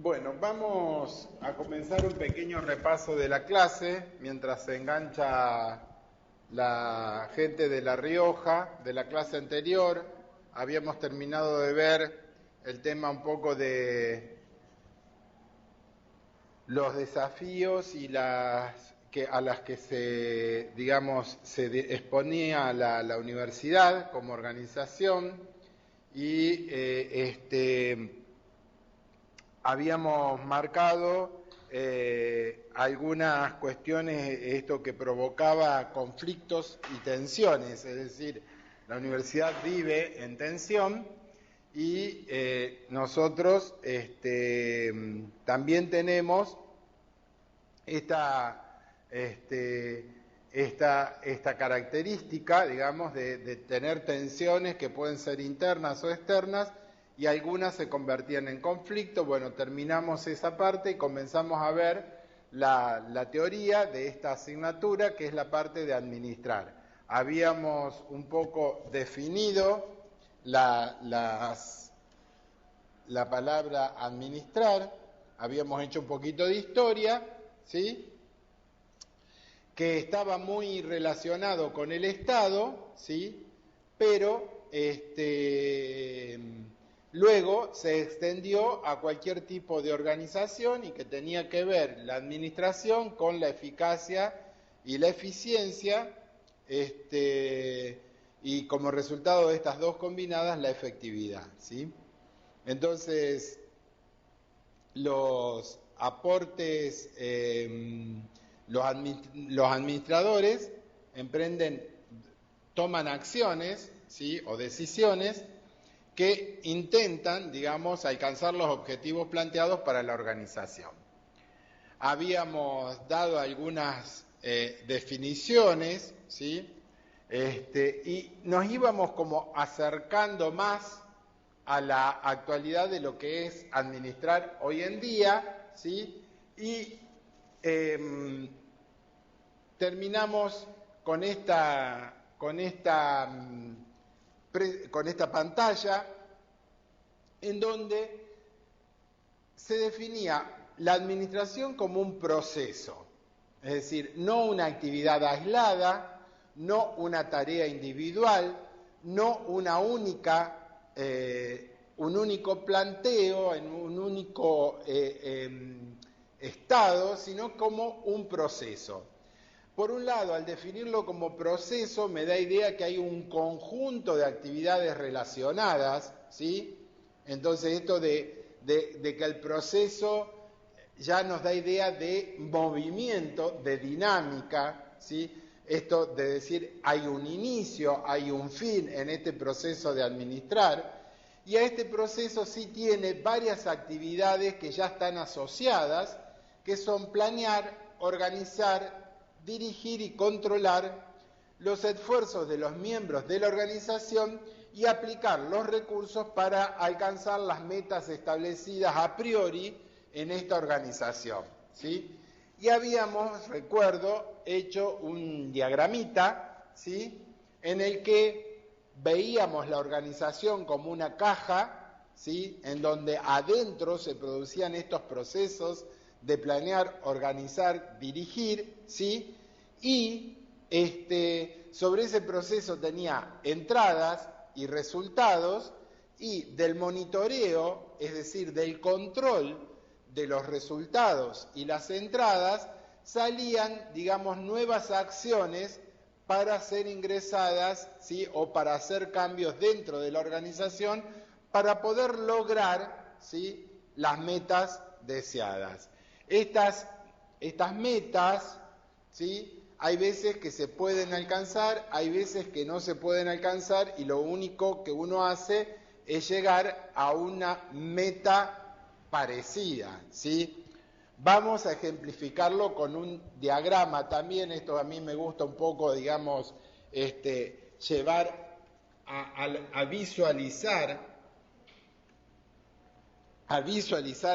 Bueno, vamos a comenzar un pequeño repaso de la clase mientras se engancha la gente de La Rioja, de la clase anterior. Habíamos terminado de ver el tema un poco de los desafíos y a las que se exponía la universidad como organización y habíamos marcado algunas cuestiones, esto que provocaba conflictos y tensiones, es decir, la universidad vive en tensión y nosotros también tenemos esta característica, digamos, de tener tensiones que pueden ser internas o externas, y algunas se convertían en conflicto. Bueno, terminamos esa parte y comenzamos a ver la teoría de esta asignatura, que es la parte de administrar. Habíamos un poco definido la palabra administrar, habíamos hecho un poquito de historia, ¿sí?, que estaba muy relacionado con el Estado, ¿sí?, pero luego se extendió a cualquier tipo de organización y que tenía que ver la administración con la eficacia y la eficiencia, y como resultado de estas dos combinadas, la efectividad, ¿sí? Entonces, los aportes, los administradores toman acciones, ¿sí?, o decisiones que intentan, digamos, alcanzar los objetivos planteados para la organización. Habíamos dado algunas definiciones, ¿sí?, y nos íbamos como acercando más a la actualidad de lo que es administrar hoy en día, ¿sí?, y terminamos con esta pantalla en donde se definía la administración como un proceso, es decir, no una actividad aislada, no una tarea individual, no un único planteo en un único estado, sino como un proceso. Por un lado, al definirlo como proceso, me da idea que hay un conjunto de actividades relacionadas, ¿sí? Entonces, esto de que el proceso ya nos da idea de movimiento, de dinámica, ¿sí? Esto de decir, hay un inicio, hay un fin en este proceso de administrar, y a este proceso sí tiene varias actividades que ya están asociadas, que son planear, organizar, dirigir y controlar los esfuerzos de los miembros de la organización y aplicar los recursos para alcanzar las metas establecidas a priori en esta organización, ¿sí? Y habíamos, recuerdo, hecho un diagramita, ¿sí?, en el que veíamos la organización como una caja, ¿sí?, en donde adentro se producían estos procesos de planear, organizar, dirigir, ¿sí?, y sobre ese proceso tenía entradas y resultados, y del monitoreo, es decir, del control de los resultados y las entradas, salían, digamos, nuevas acciones para ser ingresadas, ¿sí?, o para hacer cambios dentro de la organización para poder lograr, ¿sí?, las metas deseadas. Estas metas, ¿sí?, hay veces que se pueden alcanzar, hay veces que no se pueden alcanzar, y lo único que uno hace es llegar a una meta parecida, ¿sí? Vamos a ejemplificarlo con un diagrama también. Esto a mí me gusta un poco, digamos, llevar a visualizar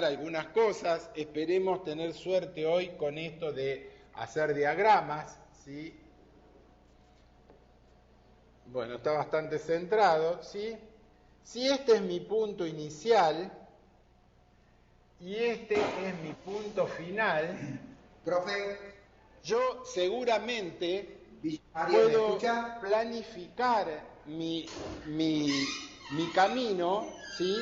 algunas cosas. Esperemos tener suerte hoy con esto de hacer diagramas, ¿sí? Bueno, está bastante centrado, ¿sí? Si este es mi punto inicial y este es mi punto final, Profe, yo seguramente ¿alguien me puedo escucha? planificar mi camino, ¿sí?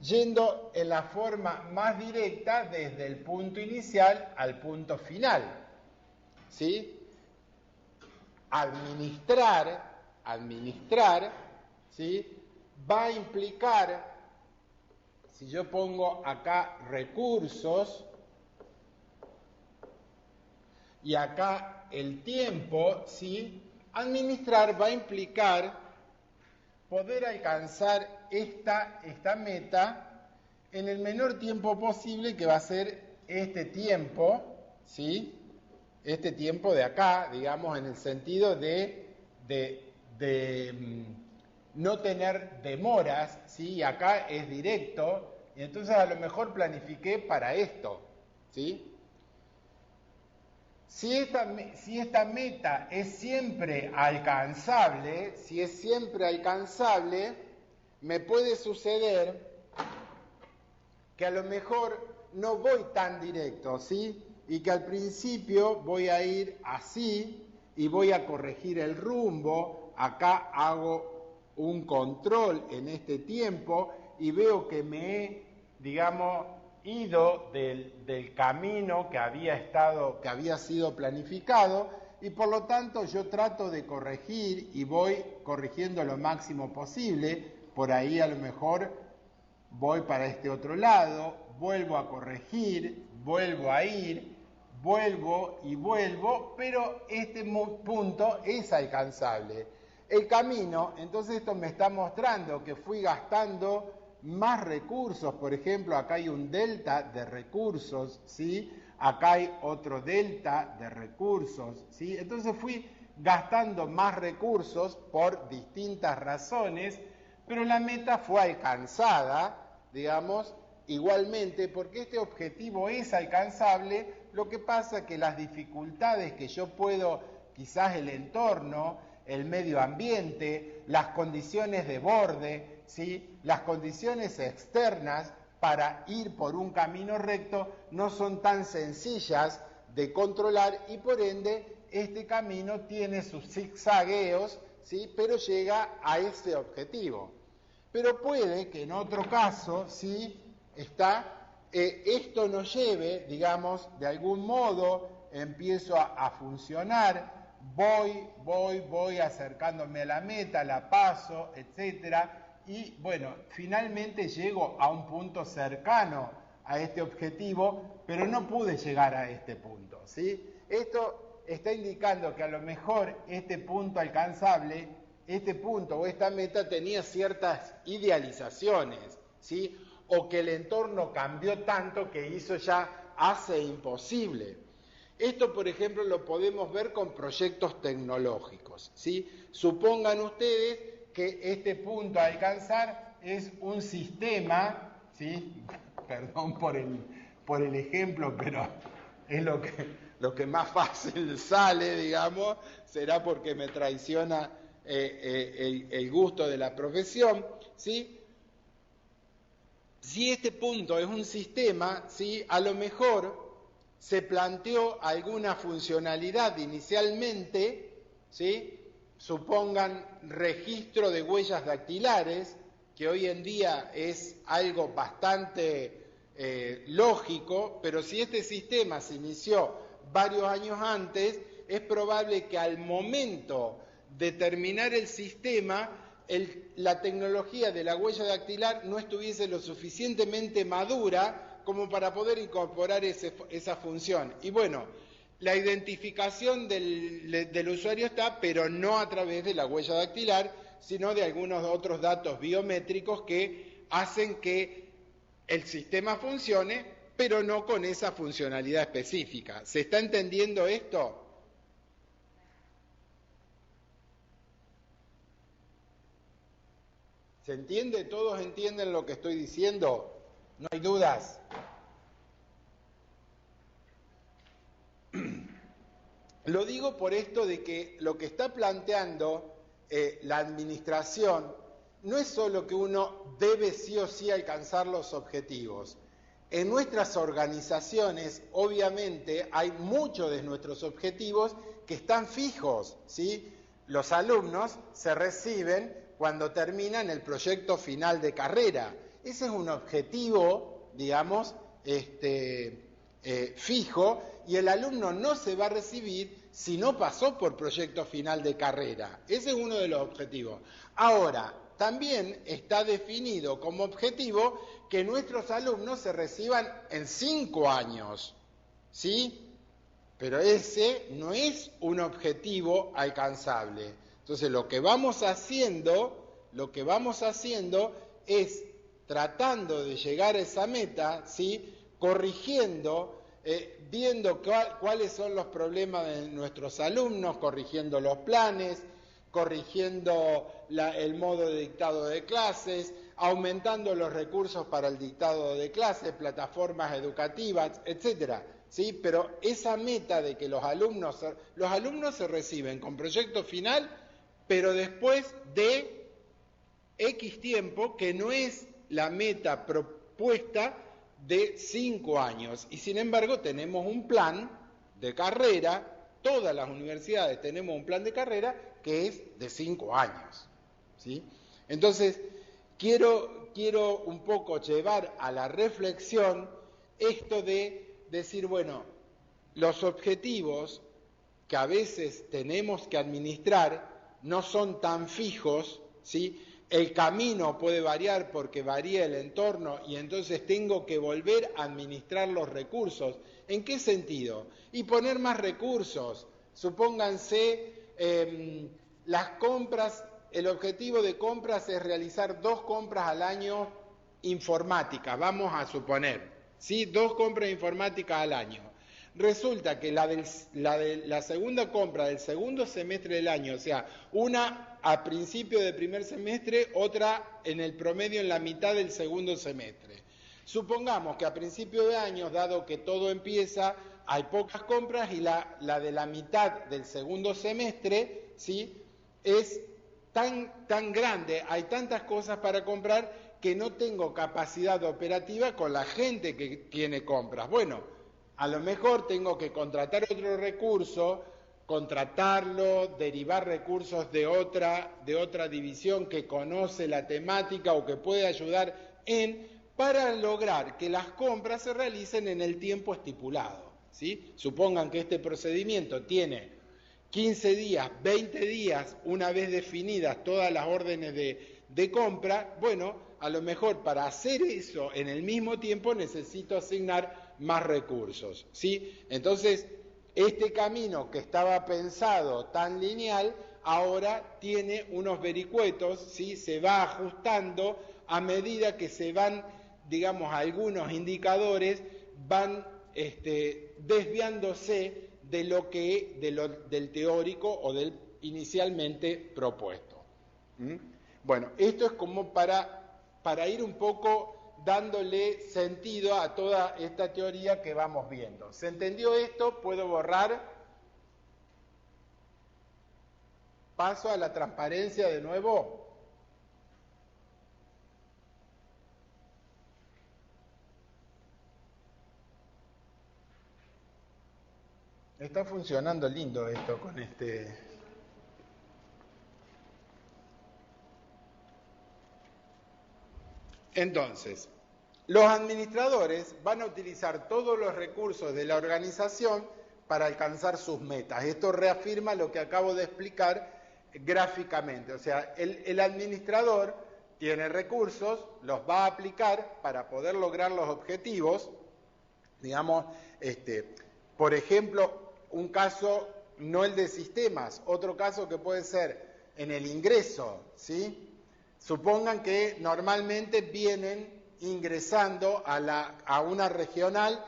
Yendo en la forma más directa desde el punto inicial al punto final, ¿sí? Administrar, ¿sí? Va a implicar, si yo pongo acá recursos y acá el tiempo, ¿sí? Administrar va a implicar poder alcanzar esta meta en el menor tiempo posible, que va a ser este tiempo, ¿sí? Este tiempo de acá, digamos, en el sentido de no tener demoras, ¿sí? Acá es directo, y entonces a lo mejor planifiqué para esto, ¿sí? Si esta meta es siempre alcanzable, me puede suceder que a lo mejor no voy tan directo, ¿sí? Y que al principio voy a ir así y voy a corregir el rumbo, acá hago un control en este tiempo y veo que me he, digamos, ido del camino que había sido planificado, y por lo tanto yo trato de corregir y voy corrigiendo lo máximo posible. Por ahí a lo mejor voy para este otro lado, vuelvo a corregir, vuelvo a ir, vuelvo y vuelvo, pero este punto es alcanzable. El camino, entonces esto me está mostrando que fui gastando más recursos. Por ejemplo, acá hay un delta de recursos, ¿sí? Acá hay otro delta de recursos, ¿sí? Entonces fui gastando más recursos por distintas razones, pero la meta fue alcanzada, digamos, igualmente, porque este objetivo es alcanzable. Lo que pasa es que las dificultades que yo puedo, quizás el entorno, el medio ambiente, las condiciones de borde, ¿sí? Las condiciones externas para ir por un camino recto no son tan sencillas de controlar, y por ende este camino tiene sus zigzagueos, ¿sí? Pero llega a ese objetivo. Pero puede que en otro caso, ¿sí? Esto nos lleve, digamos, de algún modo empiezo a funcionar, voy acercándome a la meta, la paso, etcétera, y bueno, finalmente llego a un punto cercano a este objetivo, pero no pude llegar a este punto, ¿sí? Esto está indicando que a lo mejor este punto alcanzable, este punto o esta meta tenía ciertas idealizaciones, ¿sí? O que el entorno cambió tanto que hizo ya hace imposible. Esto, por ejemplo, lo podemos ver con proyectos tecnológicos, ¿sí? Supongan ustedes que este punto a alcanzar es un sistema, ¿sí? Perdón por el ejemplo, pero es lo que más fácil sale, digamos, será porque me traiciona el gusto de la profesión, ¿sí? Si este punto es un sistema, ¿sí? A lo mejor se planteó alguna funcionalidad inicialmente, ¿sí? Supongan registro de huellas dactilares, que hoy en día es algo bastante lógico, pero si este sistema se inició varios años antes, es probable que al momento de terminar el sistema, la tecnología de la huella dactilar no estuviese lo suficientemente madura como para poder incorporar esa función. Y bueno, la identificación del usuario está, pero no a través de la huella dactilar, sino de algunos otros datos biométricos que hacen que el sistema funcione, pero no con esa funcionalidad específica. ¿Se está entendiendo esto? ¿Se entiende? ¿Todos entienden lo que estoy diciendo? ¿No hay dudas? Lo digo por esto de que lo que está planteando la administración no es solo que uno debe sí o sí alcanzar los objetivos. en nuestras organizaciones, obviamente, hay muchos de nuestros objetivos que están fijos, ¿sí? Los alumnos se reciben cuando terminan el proyecto final de carrera. Ese es un objetivo, digamos, fijo, y el alumno no se va a recibir si no pasó por proyecto final de carrera. Ese es uno de los objetivos. Ahora, también está definido como objetivo que nuestros alumnos se reciban en 5 años, ¿sí? Pero ese no es un objetivo alcanzable. Entonces, lo que vamos haciendo es tratando de llegar a esa meta, ¿sí? Corrigiendo, viendo cuáles son los problemas de nuestros alumnos, corrigiendo los planes, corrigiendo el modo de dictado de clases, aumentando los recursos para el dictado de clases, plataformas educativas, etcétera, ¿sí? Pero esa meta de que los alumnos se reciben con proyecto final, pero después de X tiempo, que no es la meta propuesta de 5 años. Y sin embargo tenemos un plan de carrera, todas las universidades tenemos un plan de carrera que es de 5 años, ¿sí? Entonces, quiero un poco llevar a la reflexión esto de decir, bueno, los objetivos que a veces tenemos que administrar no son tan fijos, ¿sí? El camino puede variar porque varía el entorno y entonces tengo que volver a administrar los recursos. ¿En qué sentido? Y poner más recursos. Supónganse las compras, el objetivo de compras es realizar 2 compras al año informáticas, vamos a suponer, ¿sí? 2 compras informáticas al año. Resulta que la segunda compra del segundo semestre del año, o sea, una a principio del primer semestre, otra en el promedio en la mitad del segundo semestre. Supongamos que a principio de año, dado que todo empieza, hay pocas compras y la de la mitad del segundo semestre, ¿sí? Es tan grande, hay tantas cosas para comprar que no tengo capacidad operativa con la gente que tiene compras. Bueno, a lo mejor tengo que contratar otro recurso, contratarlo, derivar recursos de otra división que conoce la temática o que puede ayudar para lograr que las compras se realicen en el tiempo estipulado, ¿sí? Supongan que este procedimiento tiene 15 días, 20 días, una vez definidas todas las órdenes de compra. Bueno, a lo mejor para hacer eso en el mismo tiempo necesito asignar más recursos, ¿sí? Entonces, este camino que estaba pensado tan lineal, ahora tiene unos vericuetos, ¿sí? Se va ajustando a medida que se van, digamos, algunos indicadores van desviándose del teórico o del inicialmente propuesto. Bueno, esto es como para ir un poco dándole sentido a toda esta teoría que vamos viendo. ¿Se entendió esto? ¿Puedo borrar? Paso a la transparencia de nuevo. Está funcionando lindo esto con Entonces, los administradores van a utilizar todos los recursos de la organización para alcanzar sus metas. Esto reafirma lo que acabo de explicar gráficamente. O sea, el administrador tiene recursos, los va a aplicar para poder lograr los objetivos. Digamos, por ejemplo, un caso, no el de sistemas, otro caso que puede ser en el ingreso, ¿sí? Supongan que normalmente vienen ingresando a una regional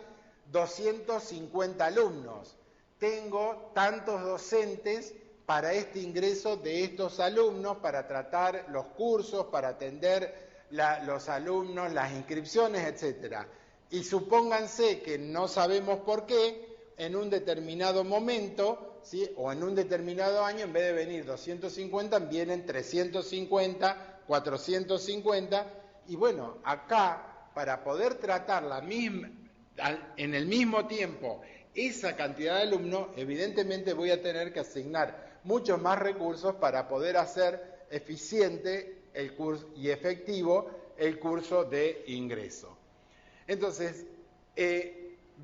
250 alumnos. Tengo tantos docentes para este ingreso de estos alumnos, para tratar los cursos, para atender los alumnos, las inscripciones, etcétera. Y supónganse que no sabemos por qué, en un determinado momento, ¿sí? O en un determinado año, en vez de venir 250, vienen 350, 450, y bueno, acá para poder tratar en el mismo tiempo esa cantidad de alumnos, evidentemente voy a tener que asignar muchos más recursos para poder hacer eficiente el curso y efectivo el curso de ingreso. Entonces,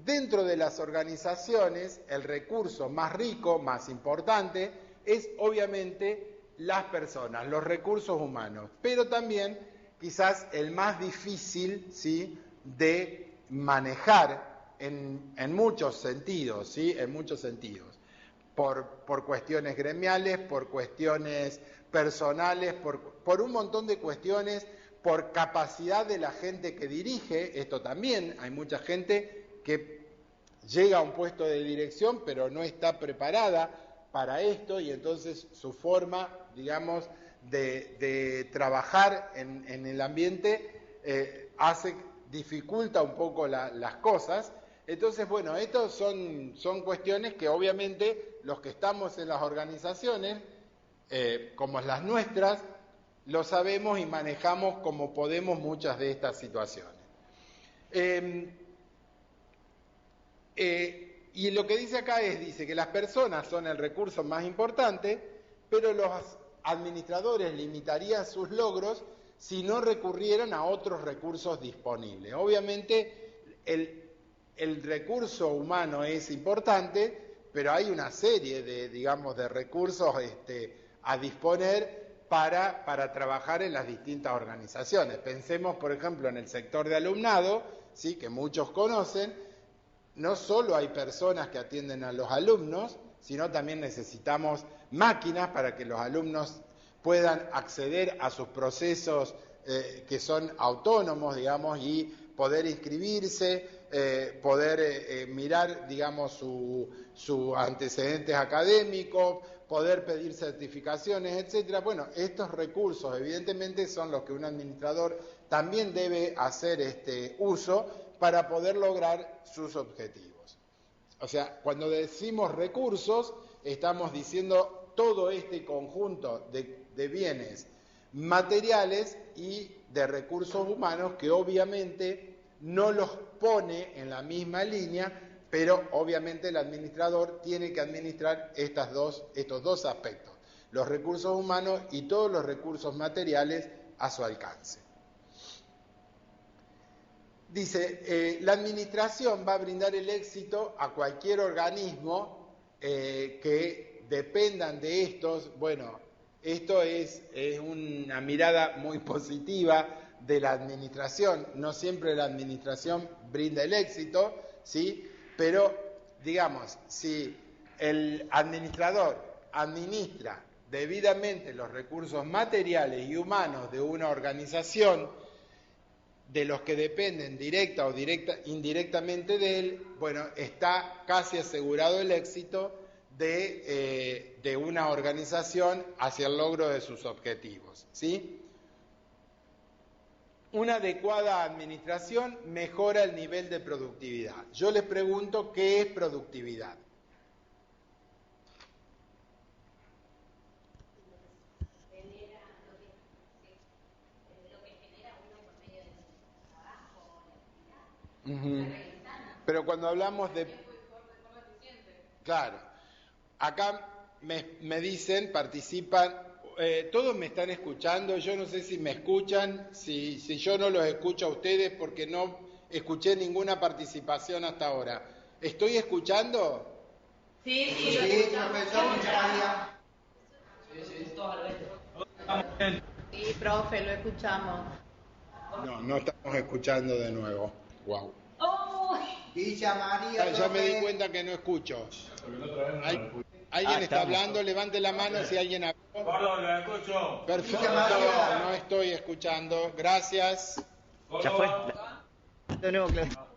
dentro de las organizaciones, el recurso más rico, más importante, es obviamente las personas, los recursos humanos, pero también quizás el más difícil, ¿sí?, de manejar en muchos sentidos, ¿sí?, en muchos sentidos, por cuestiones gremiales, por cuestiones personales, por un montón de cuestiones, por capacidad de la gente que dirige. Esto también, hay mucha gente que llega a un puesto de dirección pero no está preparada para esto, y entonces su forma, digamos, de trabajar en el ambiente dificulta un poco las cosas. Entonces, bueno, estas son cuestiones que obviamente los que estamos en las organizaciones, como las nuestras, lo sabemos y manejamos como podemos muchas de estas situaciones. Y lo que dice acá dice que las personas son el recurso más importante, pero los administradores limitarían sus logros si no recurrieran a otros recursos disponibles. Obviamente el recurso humano es importante, pero hay una serie de recursos a disponer para trabajar en las distintas organizaciones. Pensemos, por ejemplo, en el sector de alumnado, ¿sí?, que muchos conocen. No solo hay personas que atienden a los alumnos, sino también necesitamos máquinas para que los alumnos puedan acceder a sus procesos que son autónomos, digamos, y poder inscribirse, poder mirar, digamos, sus antecedentes académicos, poder pedir certificaciones, etcétera. Bueno, estos recursos evidentemente son los que un administrador también debe hacer uso para poder lograr sus objetivos. O sea, cuando decimos recursos, estamos diciendo todo este conjunto de bienes materiales y de recursos humanos que obviamente no los pone en la misma línea, pero obviamente el administrador tiene que administrar estos dos aspectos, los recursos humanos y todos los recursos materiales a su alcance. Dice, la administración va a brindar el éxito a cualquier organismo que dependan de estos. Bueno, esto es una mirada muy positiva de la administración. No siempre la administración brinda el éxito, ¿sí? Pero, digamos, si el administrador administra debidamente los recursos materiales y humanos de una organización, de los que dependen directa o indirectamente de él, bueno, está casi asegurado el éxito de una organización hacia el logro de sus objetivos, ¿sí? Una adecuada administración mejora el nivel de productividad. Yo les pregunto, ¿qué es productividad? Pero cuando hablamos de... Claro, acá me dicen, participan, todos me están escuchando, yo no sé si me escuchan, si yo no los escucho a ustedes porque no escuché ninguna participación hasta ahora. ¿Estoy escuchando? Sí, profesor, muchas gracias. Sí, profe, lo escuchamos. No estamos escuchando de nuevo. Wow. ¡Oh! Villa María, Ya me di profe. cuenta que no escucho. ¿Alguien está hablando? Levante la mano si alguien habló. Perdón, lo escucho. Perfecto, no estoy escuchando. Gracias. Ya fue. De nuevo, claro.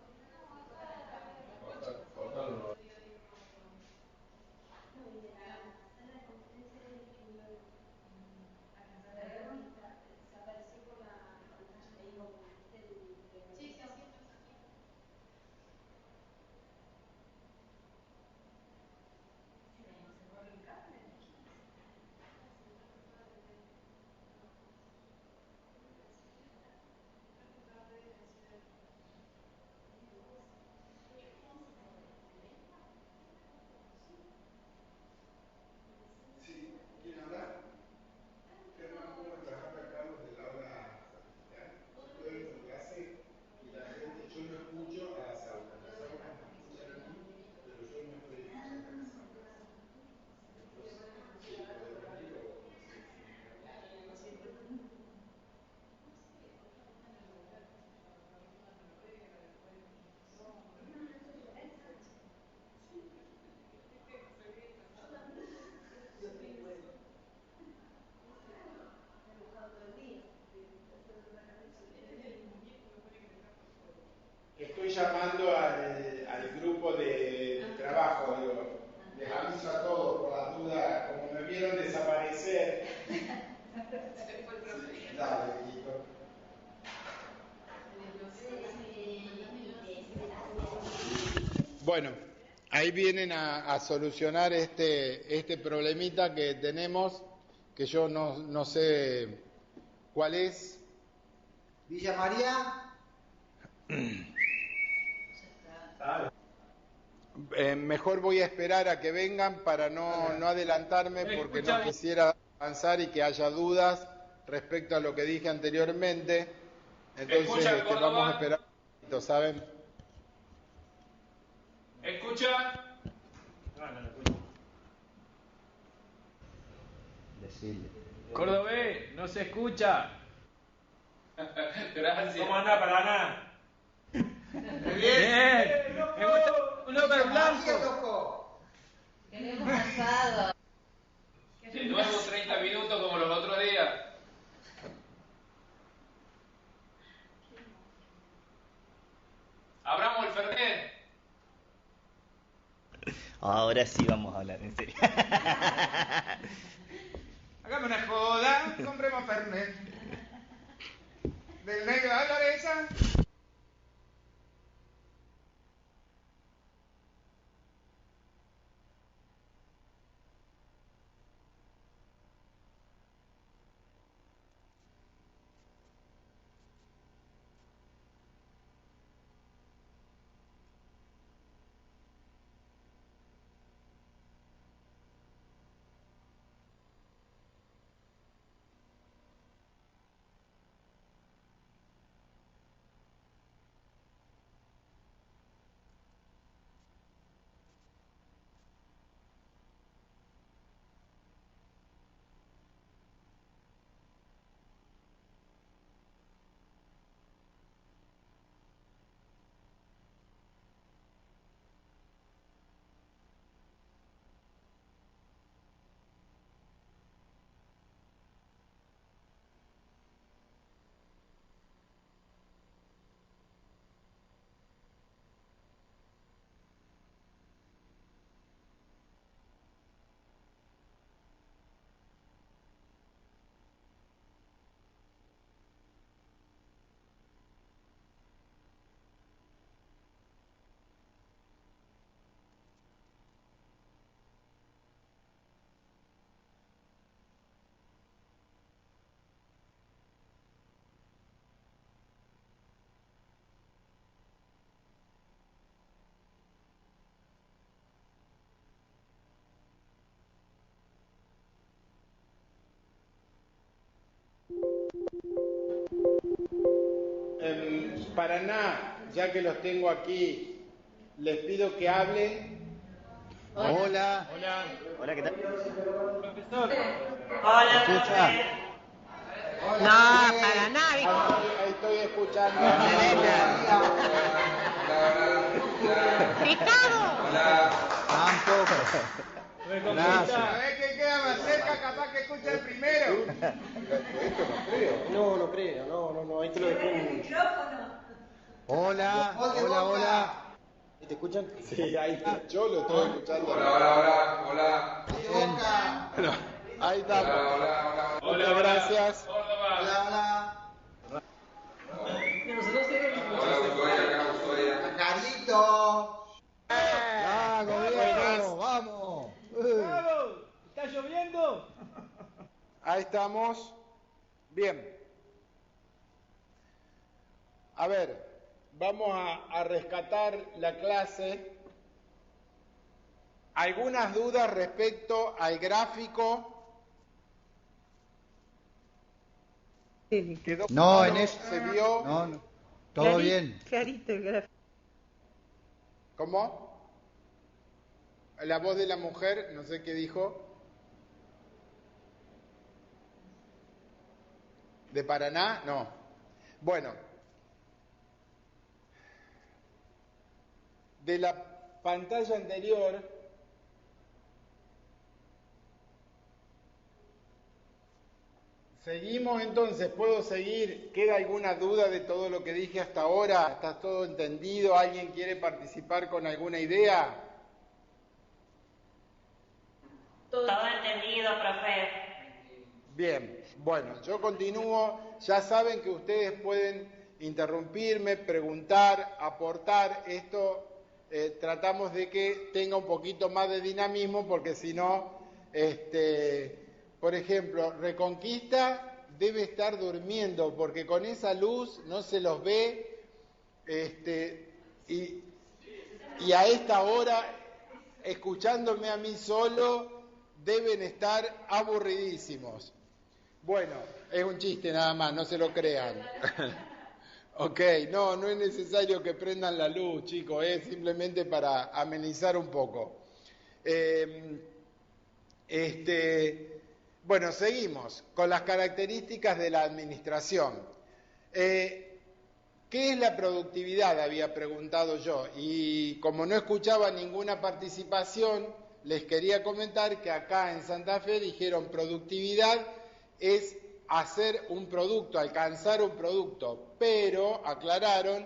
llamando al grupo de trabajo, digo, les aviso a todos por las dudas, como me vieron desaparecer. Dale, Quito. Bueno, ahí vienen a solucionar este problemita que tenemos, que yo no sé cuál es. Villa María. Mejor voy a esperar a que vengan para no adelantarme, porque no quisiera avanzar y que haya dudas respecto a lo que dije anteriormente. Entonces vamos a esperar un poquito, ¿saben? ¿Escucha? Decirle. Cordobés, no se escucha. Gracias. ¿Cómo anda, Paraná? Bien. Me gusta un hombre blanco. Loco. Queremos asado. De nuevo 30 minutos como los otros días. Abramos el Fernet. Ahora sí vamos a hablar, en serio. Hagamos una joda, compremos Fernet. ¿Del negro Álvarez esa? Paraná, ya que los tengo aquí, les pido que hablen. Hola. Hola. Hola, ¿qué tal? Profesor. ¿Me escucha? No, para nadie. Ahí estoy escuchando. Ricardo. Tampoco. Me Gracias. A ver quién queda más cerca, capaz que escucha el primero. Esto no creo. No creo, no, ahí te lo dejo. Hola, hola. ¿Te escuchan? Sí, ahí está. Yo lo estoy escuchando. Hola. Bueno, ahí estamos. Hola, Muchas gracias. Córdoba. Hola. Hola, Carlito. Gobierno, vamos. ¡Bravo! ¿Está lloviendo? Ahí estamos. Bien. A ver, vamos a rescatar la clase. ¿Algunas dudas respecto al gráfico? ¿Quedó No, claro? en eso. ¿Se vio? No. Todo bien. Clarito el gráfico. ¿Cómo? La voz de la mujer, no sé qué dijo. ¿De Paraná? No. Bueno. De la pantalla anterior, Seguimos entonces, ¿puedo seguir? ¿Queda alguna duda de todo lo que dije hasta ahora? ¿Está todo entendido? ¿Alguien quiere participar con alguna idea? Todo entendido, profe. Bien, bueno, yo continúo. Ya saben que ustedes pueden interrumpirme, preguntar, aportar. Esto tratamos de que tenga un poquito más de dinamismo, porque si no, por ejemplo, Reconquista debe estar durmiendo, porque con esa luz no se los ve, y a esta hora, escuchándome a mí solo, deben estar aburridísimos. Bueno, es un chiste nada más, no se lo crean. Ok, no es necesario que prendan la luz, chicos, es simplemente para amenizar un poco. Bueno, seguimos con las características de la administración. ¿Qué es la productividad? Había preguntado yo, y como no escuchaba ninguna participación, les quería comentar que acá en Santa Fe dijeron productividad es hacer un producto, alcanzar un producto, pero aclararon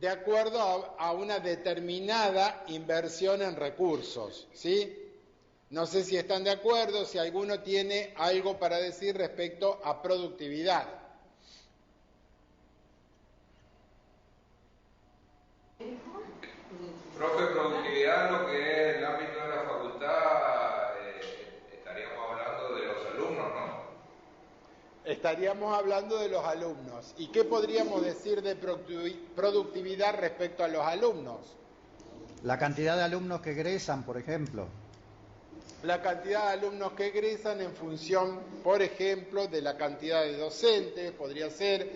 de acuerdo a una determinada inversión en recursos, ¿sí? No sé si están de acuerdo, si alguno tiene algo para decir respecto a productividad. Profe, productividad, lo que es el ámbito de la facultad, estaríamos hablando de los alumnos, ¿no? Estaríamos hablando de los alumnos. ¿Y qué podríamos decir de productividad respecto a los alumnos? La cantidad de alumnos que egresan, por ejemplo. La cantidad de alumnos que egresan en función, por ejemplo, de la cantidad de docentes, podría ser,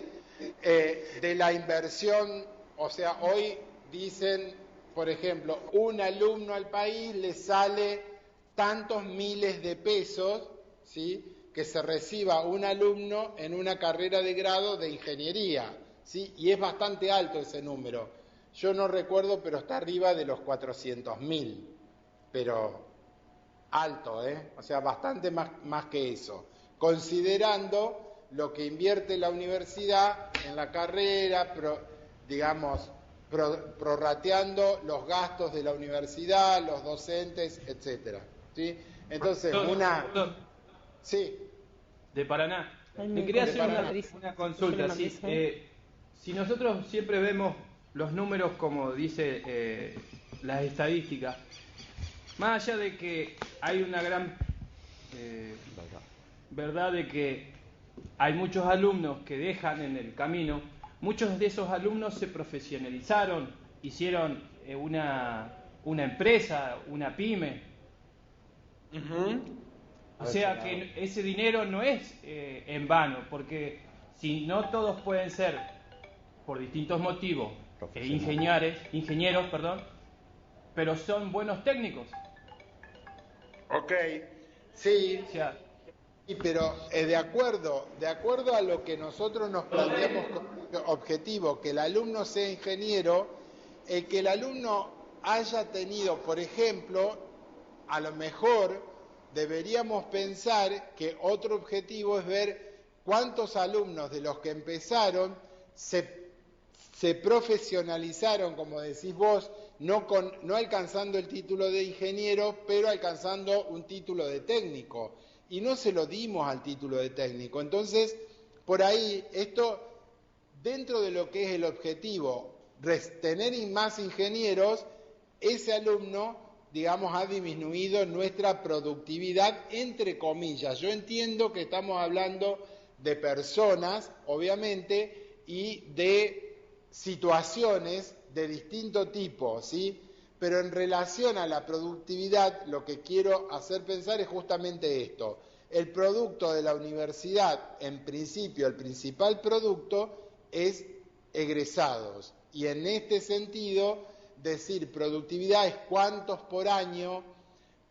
de la inversión, o sea, hoy dicen, por ejemplo, un alumno al país le sale tantos miles de pesos, ¿sí?, que se reciba un alumno en una carrera de grado de ingeniería, ¿sí? Y es bastante alto ese número. Yo no recuerdo, pero está arriba de los 400.000, pero alto, ¿eh? O sea, bastante más que eso, considerando lo que invierte la universidad en la carrera, prorrateando los gastos de la universidad, los docentes, etcétera, ¿sí? Entonces, Doctor, Sí. de Paraná. Le quería hacer una consulta. Si nosotros siempre vemos los números como dice las estadísticas, más allá de que hay una gran verdad de que hay muchos alumnos que dejan en el camino, muchos de esos alumnos se profesionalizaron, hicieron una empresa, una pyme. O sea que ese dinero no es en vano, porque si no todos pueden ser, por distintos motivos, ingenieros, pero son buenos técnicos. Ok, sí, O sea, pero de acuerdo a lo que nosotros nos planteamos como objetivo, que el alumno sea ingeniero, que el alumno haya tenido, por ejemplo, a lo mejor deberíamos pensar que otro objetivo es ver cuántos alumnos de los que empezaron se profesionalizaron, como decís vos, no alcanzando el título de ingeniero, pero alcanzando un título de técnico. Y no se lo dimos al título de técnico. Entonces, por ahí, esto, dentro de lo que es el objetivo, tener más ingenieros, ese alumno, digamos, ha disminuido nuestra productividad, entre comillas. Yo entiendo que estamos hablando de personas, obviamente, y de situaciones de distinto tipo, ¿sí? Pero en relación a la productividad, lo que quiero hacer pensar es justamente esto. El producto de la universidad, en principio, el principal producto es egresados. Y en este sentido, decir productividad es cuántos por año,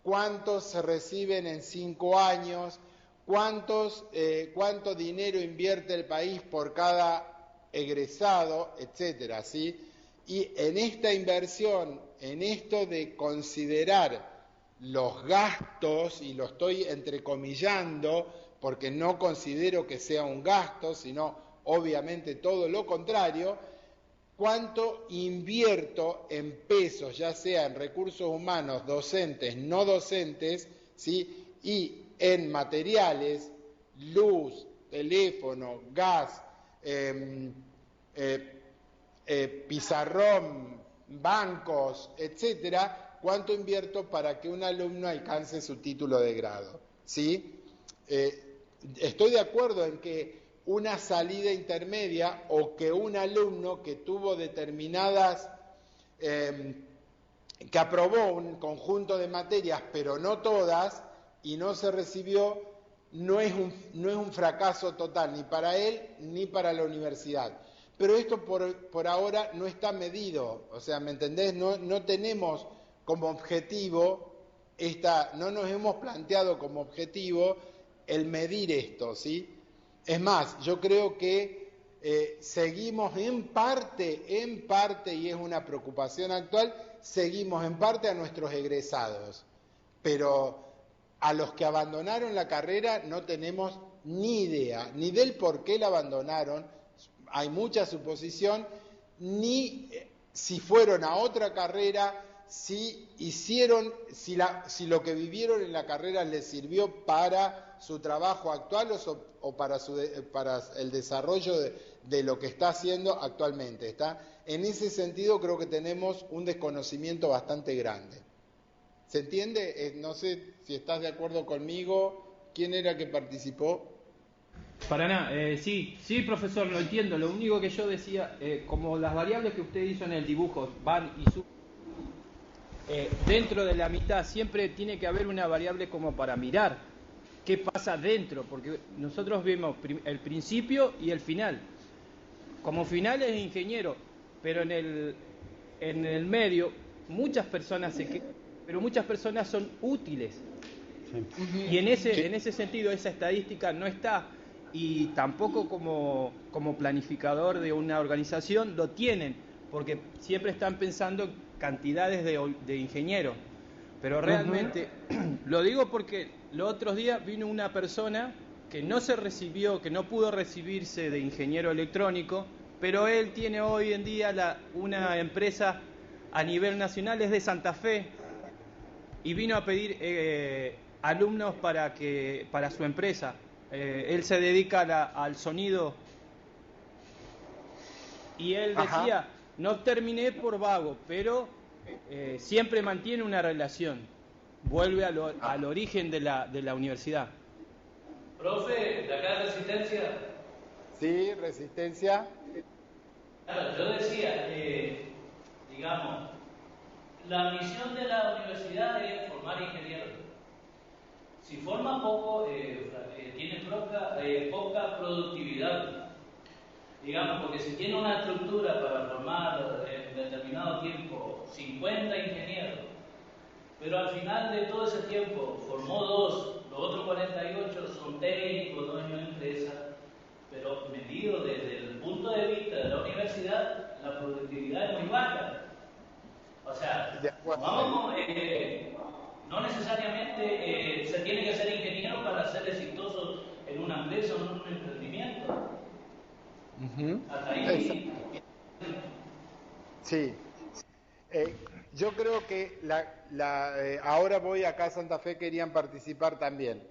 cuántos se reciben en 5 años, cuánto dinero invierte el país por cada egresado, etcétera, ¿sí? Y en esta inversión, en esto de considerar los gastos, y lo estoy entrecomillando, porque no considero que sea un gasto, sino obviamente todo lo contrario, cuánto invierto en pesos, ya sea en recursos humanos, docentes, no docentes, ¿sí? Y en materiales, luz, teléfono, gas, pizarrón, bancos, etcétera, cuánto invierto para que un alumno alcance su título de grado, ¿sí? Estoy de acuerdo en que una salida intermedia o que un alumno que tuvo determinadas, que aprobó un conjunto de materias, pero no todas, y no se recibió, no es un fracaso total, ni para él ni para la universidad. Pero esto por ahora no está medido, o sea, ¿me entendés? No tenemos como objetivo, no nos hemos planteado como objetivo el medir esto, ¿sí? Es más, yo creo que seguimos en parte, y es una preocupación actual, seguimos en parte a nuestros egresados, pero a los que abandonaron la carrera no tenemos ni idea, ni del por qué la abandonaron, hay mucha suposición, ni si fueron a otra carrera, si lo que vivieron en la carrera les sirvió para su trabajo actual o para el desarrollo de lo que está haciendo actualmente. ¿Está? En ese sentido creo que tenemos un desconocimiento bastante grande. ¿Se entiende? No sé si estás de acuerdo conmigo. ¿Quién era que participó? Para nada, sí, profesor, lo entiendo. Lo único que yo decía, como las variables que usted hizo en el dibujo van y suben, dentro de la mitad siempre tiene que haber una variable como para mirar qué pasa dentro, porque nosotros vemos el principio y el final. Como final es ingeniero, pero en el medio muchas personas se quedan, pero muchas personas son útiles. Sí. Y en ese sentido esa estadística no está, y tampoco como planificador de una organización lo tienen, porque siempre están pensando en cantidades de ingenieros. Pero realmente, lo digo porque los otros días vino una persona que no se recibió, que no pudo recibirse de ingeniero electrónico, pero él tiene hoy en día una empresa a nivel nacional, es de Santa Fe, y vino a pedir alumnos para su empresa. Él se dedica al sonido, y él decía, ajá, no terminé por vago, pero siempre mantiene una relación, vuelve al origen de la universidad. Profe, ¿de acá Resistencia? Sí, Resistencia. Claro, yo decía, digamos, la misión de la universidad es formar ingenieros. Si forma poco, tiene poca productividad. Digamos, porque si tiene una estructura para formar en determinado tiempo 50 ingenieros, pero al final de todo ese tiempo formó 2, los otros 48 son técnicos, dueños de empresa, pero medido desde el punto de vista de la universidad, la productividad es muy baja. O sea, no necesariamente se tiene que ser ingeniero para ser exitoso en una empresa o en un emprendimiento. Hasta ahí. Sí. Yo creo que ahora voy acá a Santa Fe, querían participar también.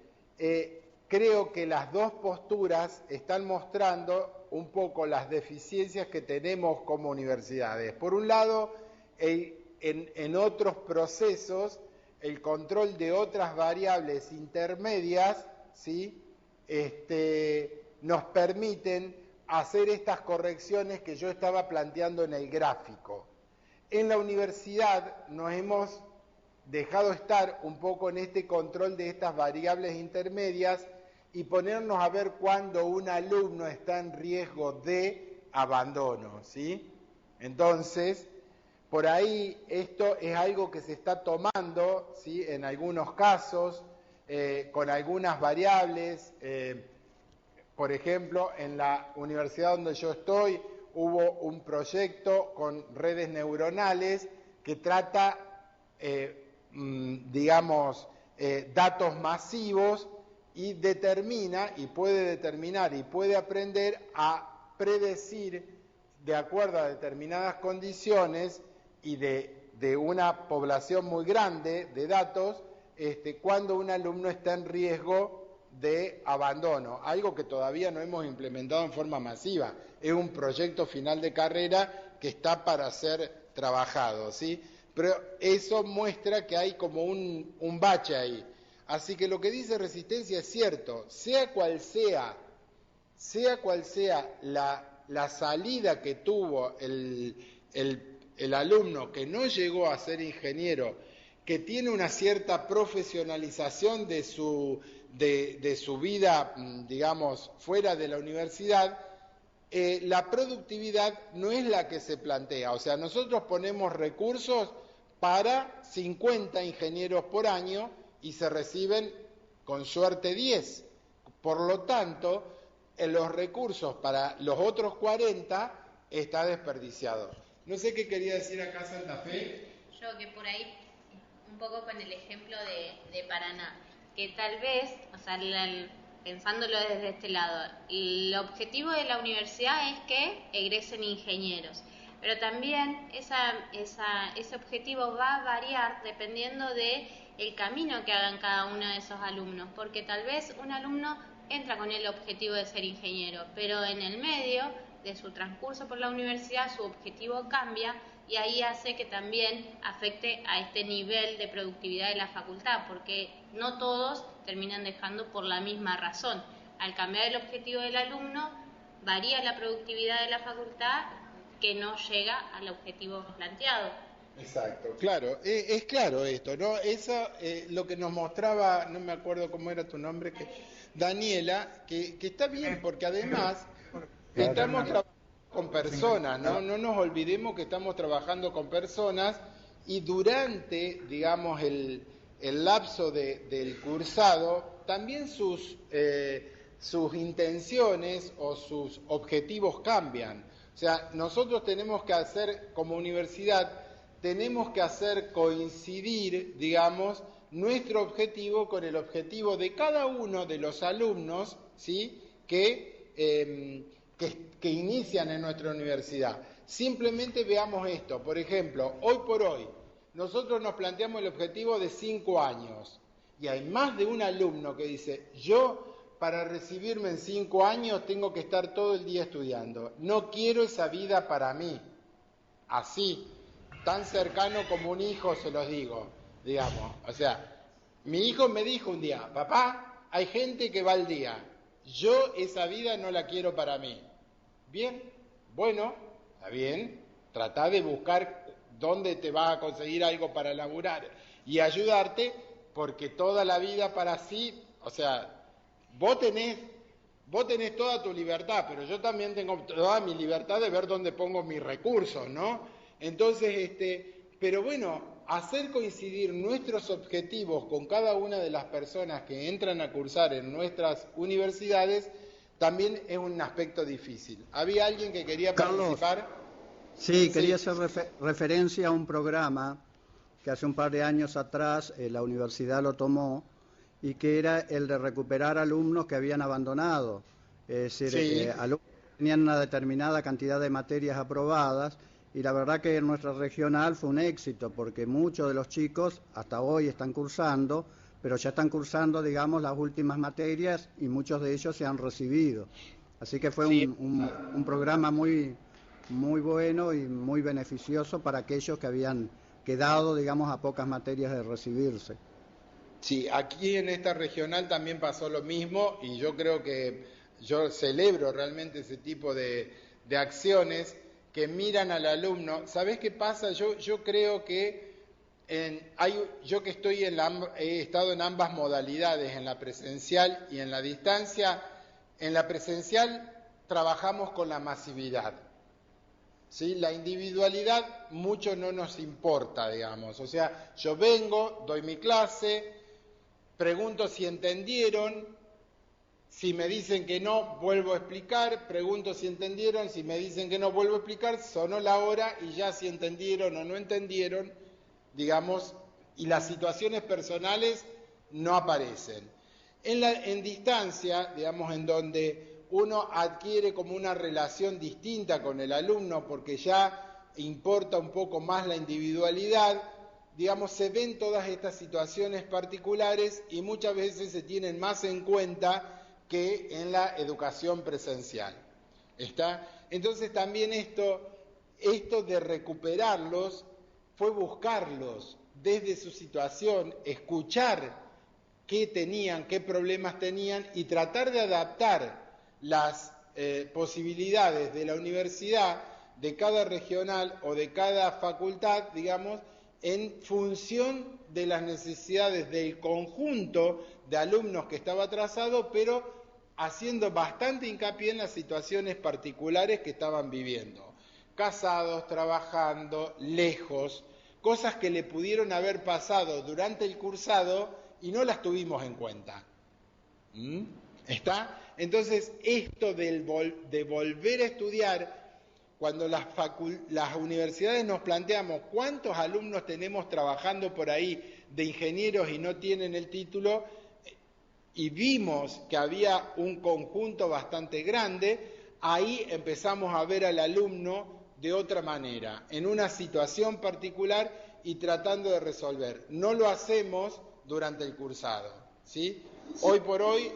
Creo que las dos posturas están mostrando un poco las deficiencias que tenemos como universidades. Por un lado, en otros procesos, el control de otras variables intermedias, ¿sí? Nos permiten hacer estas correcciones que yo estaba planteando en el gráfico. En la universidad nos hemos dejado estar un poco en este control de estas variables intermedias y ponernos a ver cuándo un alumno está en riesgo de abandono, ¿sí? Entonces, por ahí esto es algo que se está tomando, ¿sí? En algunos casos, con algunas variables. Por ejemplo, en la universidad donde yo estoy, hubo un proyecto con redes neuronales que trata, datos masivos y determina, y puede determinar, y puede aprender a predecir, de acuerdo a determinadas condiciones y de una población muy grande de datos, cuando un alumno está en riesgo de abandono, algo que todavía no hemos implementado en forma masiva. Es un proyecto final de carrera que está para ser trabajado, ¿sí? Pero eso muestra que hay como un bache ahí. Así que lo que dice Resistencia es cierto, sea cual sea la salida que tuvo el alumno que no llegó a ser ingeniero, que tiene una cierta profesionalización de su vida, digamos, fuera de la universidad, la productividad no es la que se plantea. O sea, nosotros ponemos recursos para 50 ingenieros por año y se reciben, con suerte, 10. Por lo tanto, los recursos para los otros 40 está desperdiciado. No sé qué quería decir acá Santa Fe. Yo que por ahí, un poco con el ejemplo de Paraná, que tal vez, o sea, pensándolo desde este lado, el objetivo de la universidad es que egresen ingenieros, pero también ese objetivo va a variar dependiendo de el camino que hagan cada uno de esos alumnos, porque tal vez un alumno entra con el objetivo de ser ingeniero, pero en el medio de su transcurso por la universidad su objetivo cambia y ahí hace que también afecte a este nivel de productividad de la facultad, porque no todos terminan dejando por la misma razón. Al cambiar el objetivo del alumno, varía la productividad de la facultad que no llega al objetivo planteado. Exacto, claro, es claro esto, ¿no? Eso lo que nos mostraba, no me acuerdo cómo era tu nombre, Daniela, que está bien, porque además estamos trabajando con personas, ¿no? No nos olvidemos que estamos trabajando con personas y durante, digamos, el lapso del cursado, también sus intenciones o sus objetivos cambian. O sea, nosotros tenemos que hacer, como universidad, tenemos que hacer coincidir, digamos, nuestro objetivo con el objetivo de cada uno de los alumnos, ¿sí?, que inician en nuestra universidad. Simplemente veamos esto. Por ejemplo, hoy por hoy, nosotros nos planteamos el objetivo de 5 años y hay más de un alumno que dice, yo para recibirme en 5 años tengo que estar todo el día estudiando. No quiero esa vida para mí. Así, tan cercano como un hijo se los digo, digamos. O sea, mi hijo me dijo un día, papá, hay gente que va al día. Yo esa vida no la quiero para mí. Bien, bueno, está bien, trata de buscar dónde te vas a conseguir algo para laburar y ayudarte, porque toda la vida para sí, o sea, vos tenés toda tu libertad, pero yo también tengo toda mi libertad de ver dónde pongo mis recursos, ¿no? Entonces, pero bueno, hacer coincidir nuestros objetivos con cada una de las personas que entran a cursar en nuestras universidades también es un aspecto difícil. ¿Había alguien que quería participar? Sí, quería hacer referencia a un programa que hace un par de años atrás la universidad lo tomó y que era el de recuperar alumnos que habían abandonado. Es decir, alumnos que tenían una determinada cantidad de materias aprobadas y la verdad que en nuestra regional fue un éxito porque muchos de los chicos hasta hoy están cursando, pero ya están cursando, digamos, las últimas materias y muchos de ellos se han recibido. Así que fue un programa muy bueno y muy beneficioso para aquellos que habían quedado, digamos, a pocas materias de recibirse. Sí, aquí en esta regional también pasó lo mismo y yo creo que yo celebro realmente ese tipo de acciones que miran al alumno. ¿Sabés qué pasa? Yo creo que yo que he estado en ambas modalidades, en la presencial y en la distancia. En la presencial trabajamos con la masividad, ¿sí? La individualidad mucho no nos importa, digamos. O sea, yo vengo, doy mi clase, pregunto si entendieron, si me dicen que no, vuelvo a explicar, pregunto si entendieron, si me dicen que no, vuelvo a explicar, sonó la hora y ya si entendieron o no entendieron, digamos, y las situaciones personales no aparecen. En distancia, digamos, en donde uno adquiere como una relación distinta con el alumno porque ya importa un poco más la individualidad, digamos, se ven todas estas situaciones particulares y muchas veces se tienen más en cuenta que en la educación presencial. ¿Está? Entonces también esto de recuperarlos fue buscarlos desde su situación, escuchar qué tenían, qué problemas tenían y tratar de adaptar las posibilidades de la universidad, de cada regional o de cada facultad, digamos, en función de las necesidades del conjunto de alumnos que estaba trazado, pero haciendo bastante hincapié en las situaciones particulares que estaban viviendo. Casados, trabajando, lejos, cosas que le pudieron haber pasado durante el cursado y no las tuvimos en cuenta. ¿Está? Entonces, esto de volver a estudiar, cuando las universidades nos planteamos cuántos alumnos tenemos trabajando por ahí de ingenieros y no tienen el título, y vimos que había un conjunto bastante grande, ahí empezamos a ver al alumno de otra manera, en una situación particular y tratando de resolver. No lo hacemos durante el cursado, ¿sí? Hoy por hoy,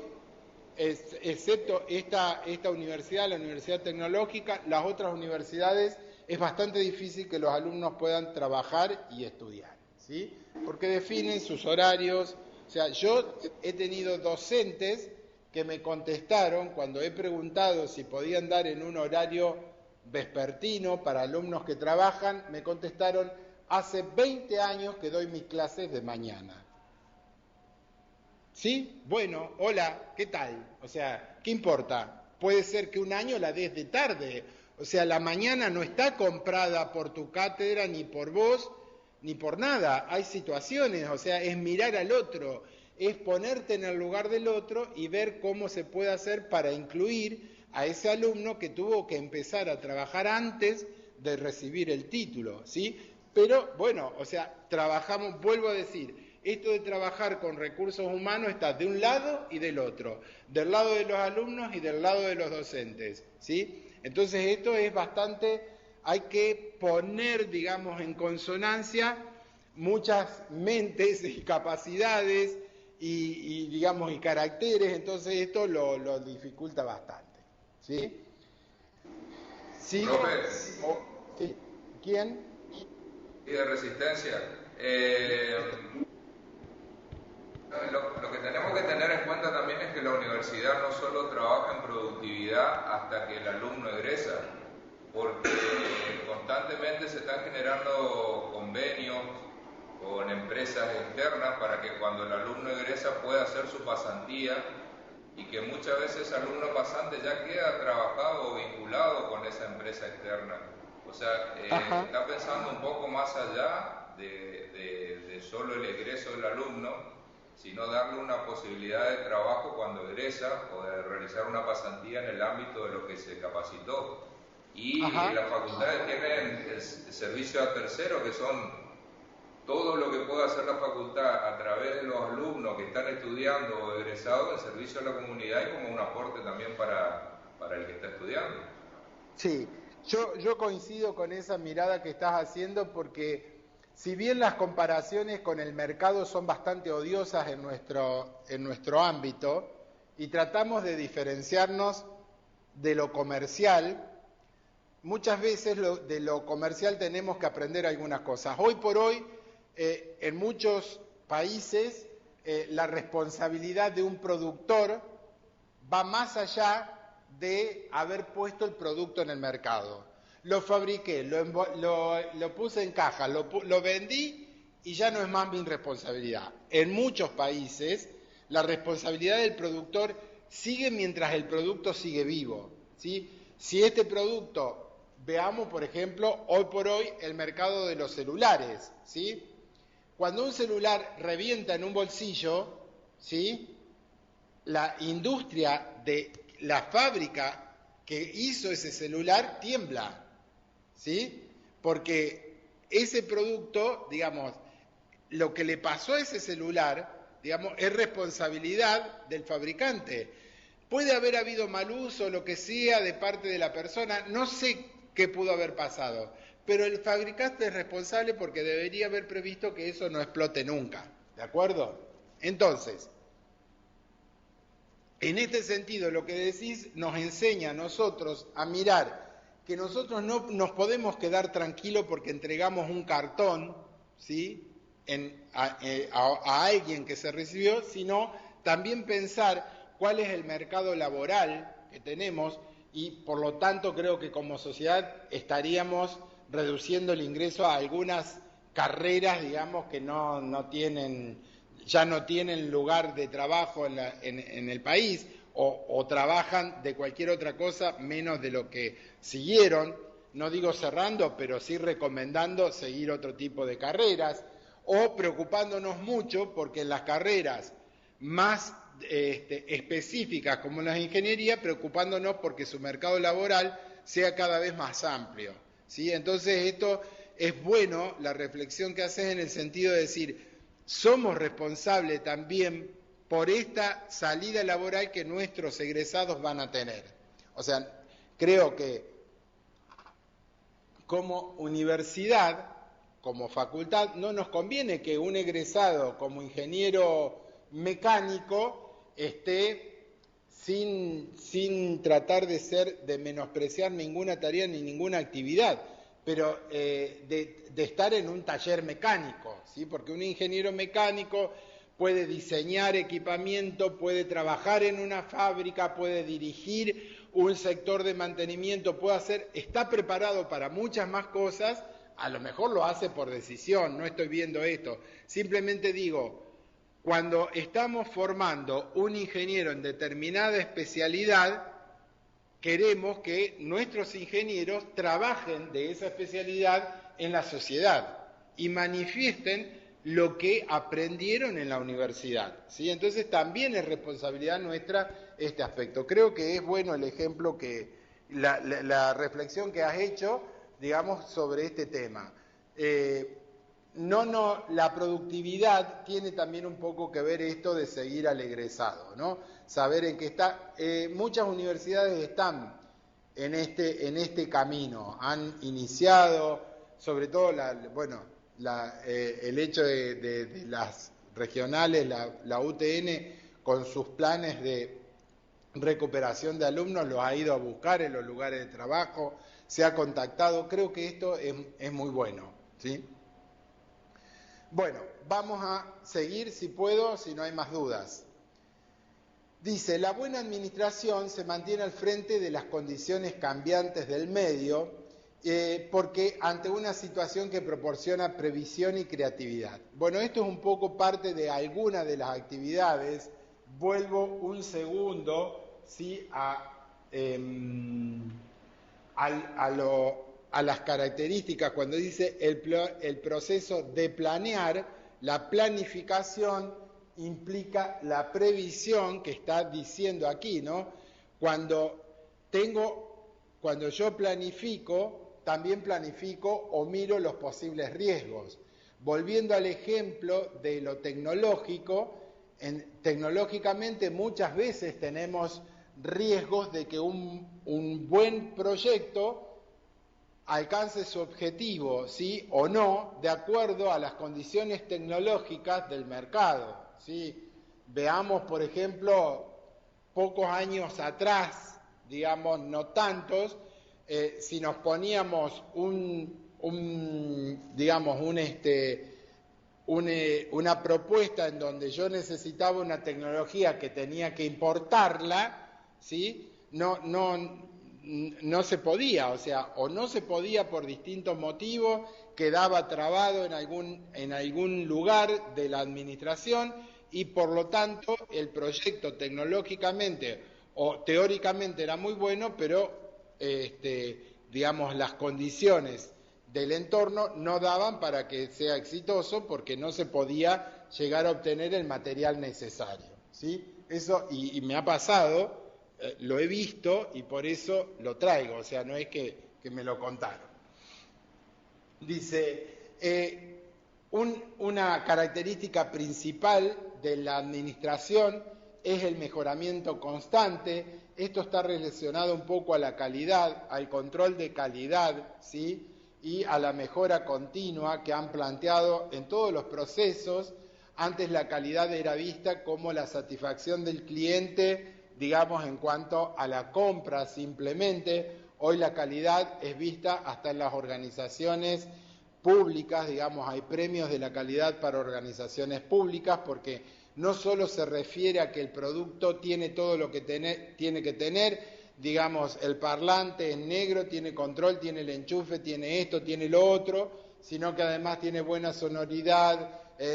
excepto esta universidad, la Universidad Tecnológica, las otras universidades, es bastante difícil que los alumnos puedan trabajar y estudiar, ¿sí? Porque definen sus horarios. O sea, yo he tenido docentes que me contestaron cuando he preguntado si podían dar en un horario vespertino para alumnos que trabajan, me contestaron: hace 20 años que doy mis clases de mañana. ¿Sí? Bueno, hola, ¿qué tal? O sea, ¿qué importa? Puede ser que un año la des de tarde. O sea, la mañana no está comprada por tu cátedra, ni por vos, ni por nada. Hay situaciones, o sea, es mirar al otro, es ponerte en el lugar del otro y ver cómo se puede hacer para incluir a ese alumno que tuvo que empezar a trabajar antes de recibir el título, ¿sí? Pero, bueno, o sea, trabajamos, vuelvo a decir, esto de trabajar con recursos humanos está de un lado y del otro, del lado de los alumnos y del lado de los docentes, ¿sí? Entonces esto es bastante, hay que poner, digamos, en consonancia muchas mentes y capacidades y digamos, y caracteres, entonces esto lo dificulta bastante, ¿sí? ¿Sí? ¿Sí? ¿Quién? Y de Resistencia. Lo que tenemos que tener en cuenta también es que la universidad no solo trabaja en productividad hasta que el alumno egresa, porque constantemente se están generando convenios con empresas externas para que cuando el alumno egresa pueda hacer su pasantía y que muchas veces el alumno pasante ya queda trabajado o vinculado con esa empresa externa. O sea, está pensando un poco más allá de solo el egreso del alumno, sino darle una posibilidad de trabajo cuando egresa o de realizar una pasantía en el ámbito de lo que se capacitó. Y las facultades tienen el servicio a tercero, que son todo lo que pueda hacer la facultad a través de los alumnos que están estudiando o egresados en servicio a la comunidad y como un aporte también para el que está estudiando. Sí, yo coincido con esa mirada que estás haciendo porque si bien las comparaciones con el mercado son bastante odiosas en nuestro ámbito y tratamos de diferenciarnos de lo comercial, muchas veces de lo comercial tenemos que aprender algunas cosas. Hoy por hoy, en muchos países, la responsabilidad de un productor va más allá de haber puesto el producto en el mercado. Lo fabriqué, lo puse en caja, lo vendí y ya no es más mi responsabilidad. En muchos países, la responsabilidad del productor sigue mientras el producto sigue vivo, ¿sí? Si este producto, veamos por ejemplo, hoy por hoy el mercado de los celulares, ¿sí? Cuando un celular revienta en un bolsillo, ¿sí? La industria de la fábrica que hizo ese celular tiembla, ¿sí? Porque ese producto, digamos, lo que le pasó a ese celular digamos, es responsabilidad del fabricante. Puede haber habido mal uso, lo que sea, de parte de la persona, no sé qué pudo haber pasado, pero el fabricante es responsable porque debería haber previsto que eso no explote nunca, ¿de acuerdo? Entonces, en este sentido, lo que decís nos enseña a nosotros a mirar que nosotros no nos podemos quedar tranquilos porque entregamos un cartón, ¿sí?, a alguien que se recibió, sino también pensar cuál es el mercado laboral que tenemos y, por lo tanto, creo que como sociedad estaríamos reduciendo el ingreso a algunas carreras, digamos, que ya no tienen lugar de trabajo en el país o trabajan de cualquier otra cosa menos de lo que siguieron, no digo cerrando, pero sí recomendando seguir otro tipo de carreras, o preocupándonos mucho porque en las carreras más específicas como las de ingeniería, preocupándonos porque su mercado laboral sea cada vez más amplio, ¿sí? Entonces esto es bueno, la reflexión que haces en el sentido de decir, somos responsables también por esta salida laboral que nuestros egresados van a tener. O sea, creo que como universidad, como facultad, no nos conviene que un egresado como ingeniero mecánico esté sin tratar de menospreciar ninguna tarea ni ninguna actividad, pero de estar en un taller mecánico, ¿sí? Porque un ingeniero mecánico puede diseñar equipamiento, puede trabajar en una fábrica, puede dirigir un sector de mantenimiento, está preparado para muchas más cosas, a lo mejor lo hace por decisión, no estoy viendo esto, simplemente digo, cuando estamos formando un ingeniero en determinada especialidad, queremos que nuestros ingenieros trabajen de esa especialidad en la sociedad y manifiesten lo que aprendieron en la universidad, ¿sí? Entonces también es responsabilidad nuestra este aspecto. Creo que es bueno el ejemplo la reflexión que has hecho, digamos, sobre este tema. La productividad tiene también un poco que ver esto de seguir al egresado, ¿no? Saber en qué está. Muchas universidades están en este camino, han iniciado, sobre todo, el hecho de las regionales, la UTN, con sus planes de recuperación de alumnos, los ha ido a buscar en los lugares de trabajo, se ha contactado, creo que esto es muy bueno, ¿sí? Bueno, vamos a seguir, si puedo, si no hay más dudas. Dice, la buena administración se mantiene al frente de las condiciones cambiantes del medio, porque ante una situación que proporciona previsión y creatividad. Bueno, esto es un poco parte de alguna de las actividades. Vuelvo un segundo, ¿sí?, a las características, cuando dice el proceso de planear, la planificación implica la previsión que está diciendo aquí, ¿no? Cuando yo planifico, también planifico o miro los posibles riesgos. Volviendo al ejemplo de lo tecnológico, tecnológicamente muchas veces tenemos riesgos de que un buen proyecto alcance su objetivo, ¿sí?, o no, de acuerdo a las condiciones tecnológicas del mercado, ¿sí? Veamos, por ejemplo, pocos años atrás, digamos, no tantos, si nos poníamos una propuesta en donde yo necesitaba una tecnología que tenía que importarla, ¿sí?, no se podía, o no se podía por distintos motivos, quedaba trabado en algún lugar de la administración y por lo tanto el proyecto tecnológicamente o teóricamente era muy bueno, pero las condiciones del entorno no daban para que sea exitoso porque no se podía llegar a obtener el material necesario, ¿sí? Eso, y me ha pasado, lo he visto y por eso lo traigo, o sea, no es que me lo contaron. Dice, una característica principal de la administración es el mejoramiento constante. Esto está relacionado un poco a la calidad, al control de calidad, ¿sí? Y a la mejora continua que han planteado en todos los procesos. Antes la calidad era vista como la satisfacción del cliente, digamos, en cuanto a la compra simplemente. Hoy la calidad es vista hasta en las organizaciones públicas, digamos, hay premios de la calidad para organizaciones públicas, porque no solo se refiere a que el producto tiene todo lo que tiene que tener, digamos, el parlante es negro, tiene control, tiene el enchufe, tiene esto, tiene lo otro, sino que además tiene buena sonoridad,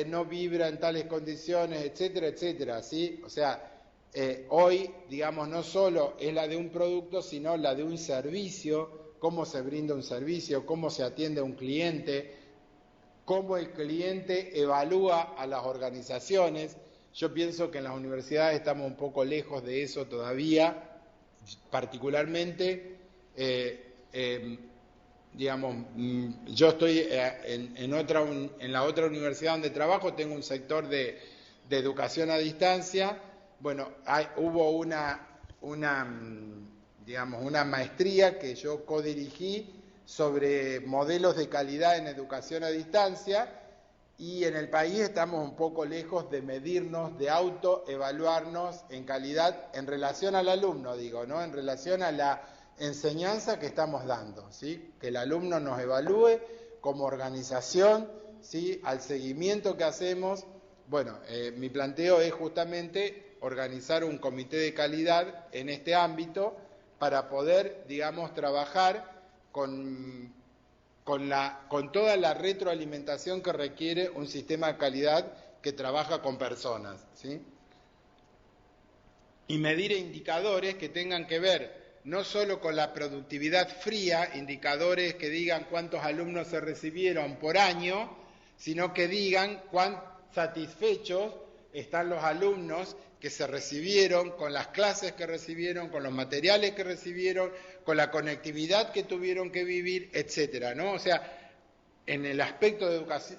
no vibra en tales condiciones, etcétera, etcétera, ¿sí? O sea, hoy, digamos, no solo es la de un producto, sino la de un servicio, cómo se brinda un servicio, cómo se atiende a un cliente, cómo el cliente evalúa a las organizaciones. Yo pienso que en las universidades estamos un poco lejos de eso todavía, particularmente, digamos, yo estoy en la otra universidad donde trabajo, tengo un sector de educación a distancia. Bueno, hubo una maestría que yo codirigí sobre modelos de calidad en educación a distancia, y en el país estamos un poco lejos de medirnos, de autoevaluarnos en calidad en relación al alumno, digo, ¿no? En relación a la enseñanza que estamos dando, ¿sí? Que el alumno nos evalúe como organización, ¿sí? Al seguimiento que hacemos. Bueno, mi planteo es justamente organizar un comité de calidad en este ámbito para poder, digamos, trabajar con toda la retroalimentación que requiere un sistema de calidad que trabaja con personas, ¿sí? Y medir indicadores que tengan que ver no solo con la productividad fría, indicadores que digan cuántos alumnos se recibieron por año, sino que digan cuán satisfechos están los alumnos que se recibieron, con las clases que recibieron, con los materiales que recibieron, con la conectividad que tuvieron que vivir, etcétera, ¿no? O sea, en el aspecto de educación,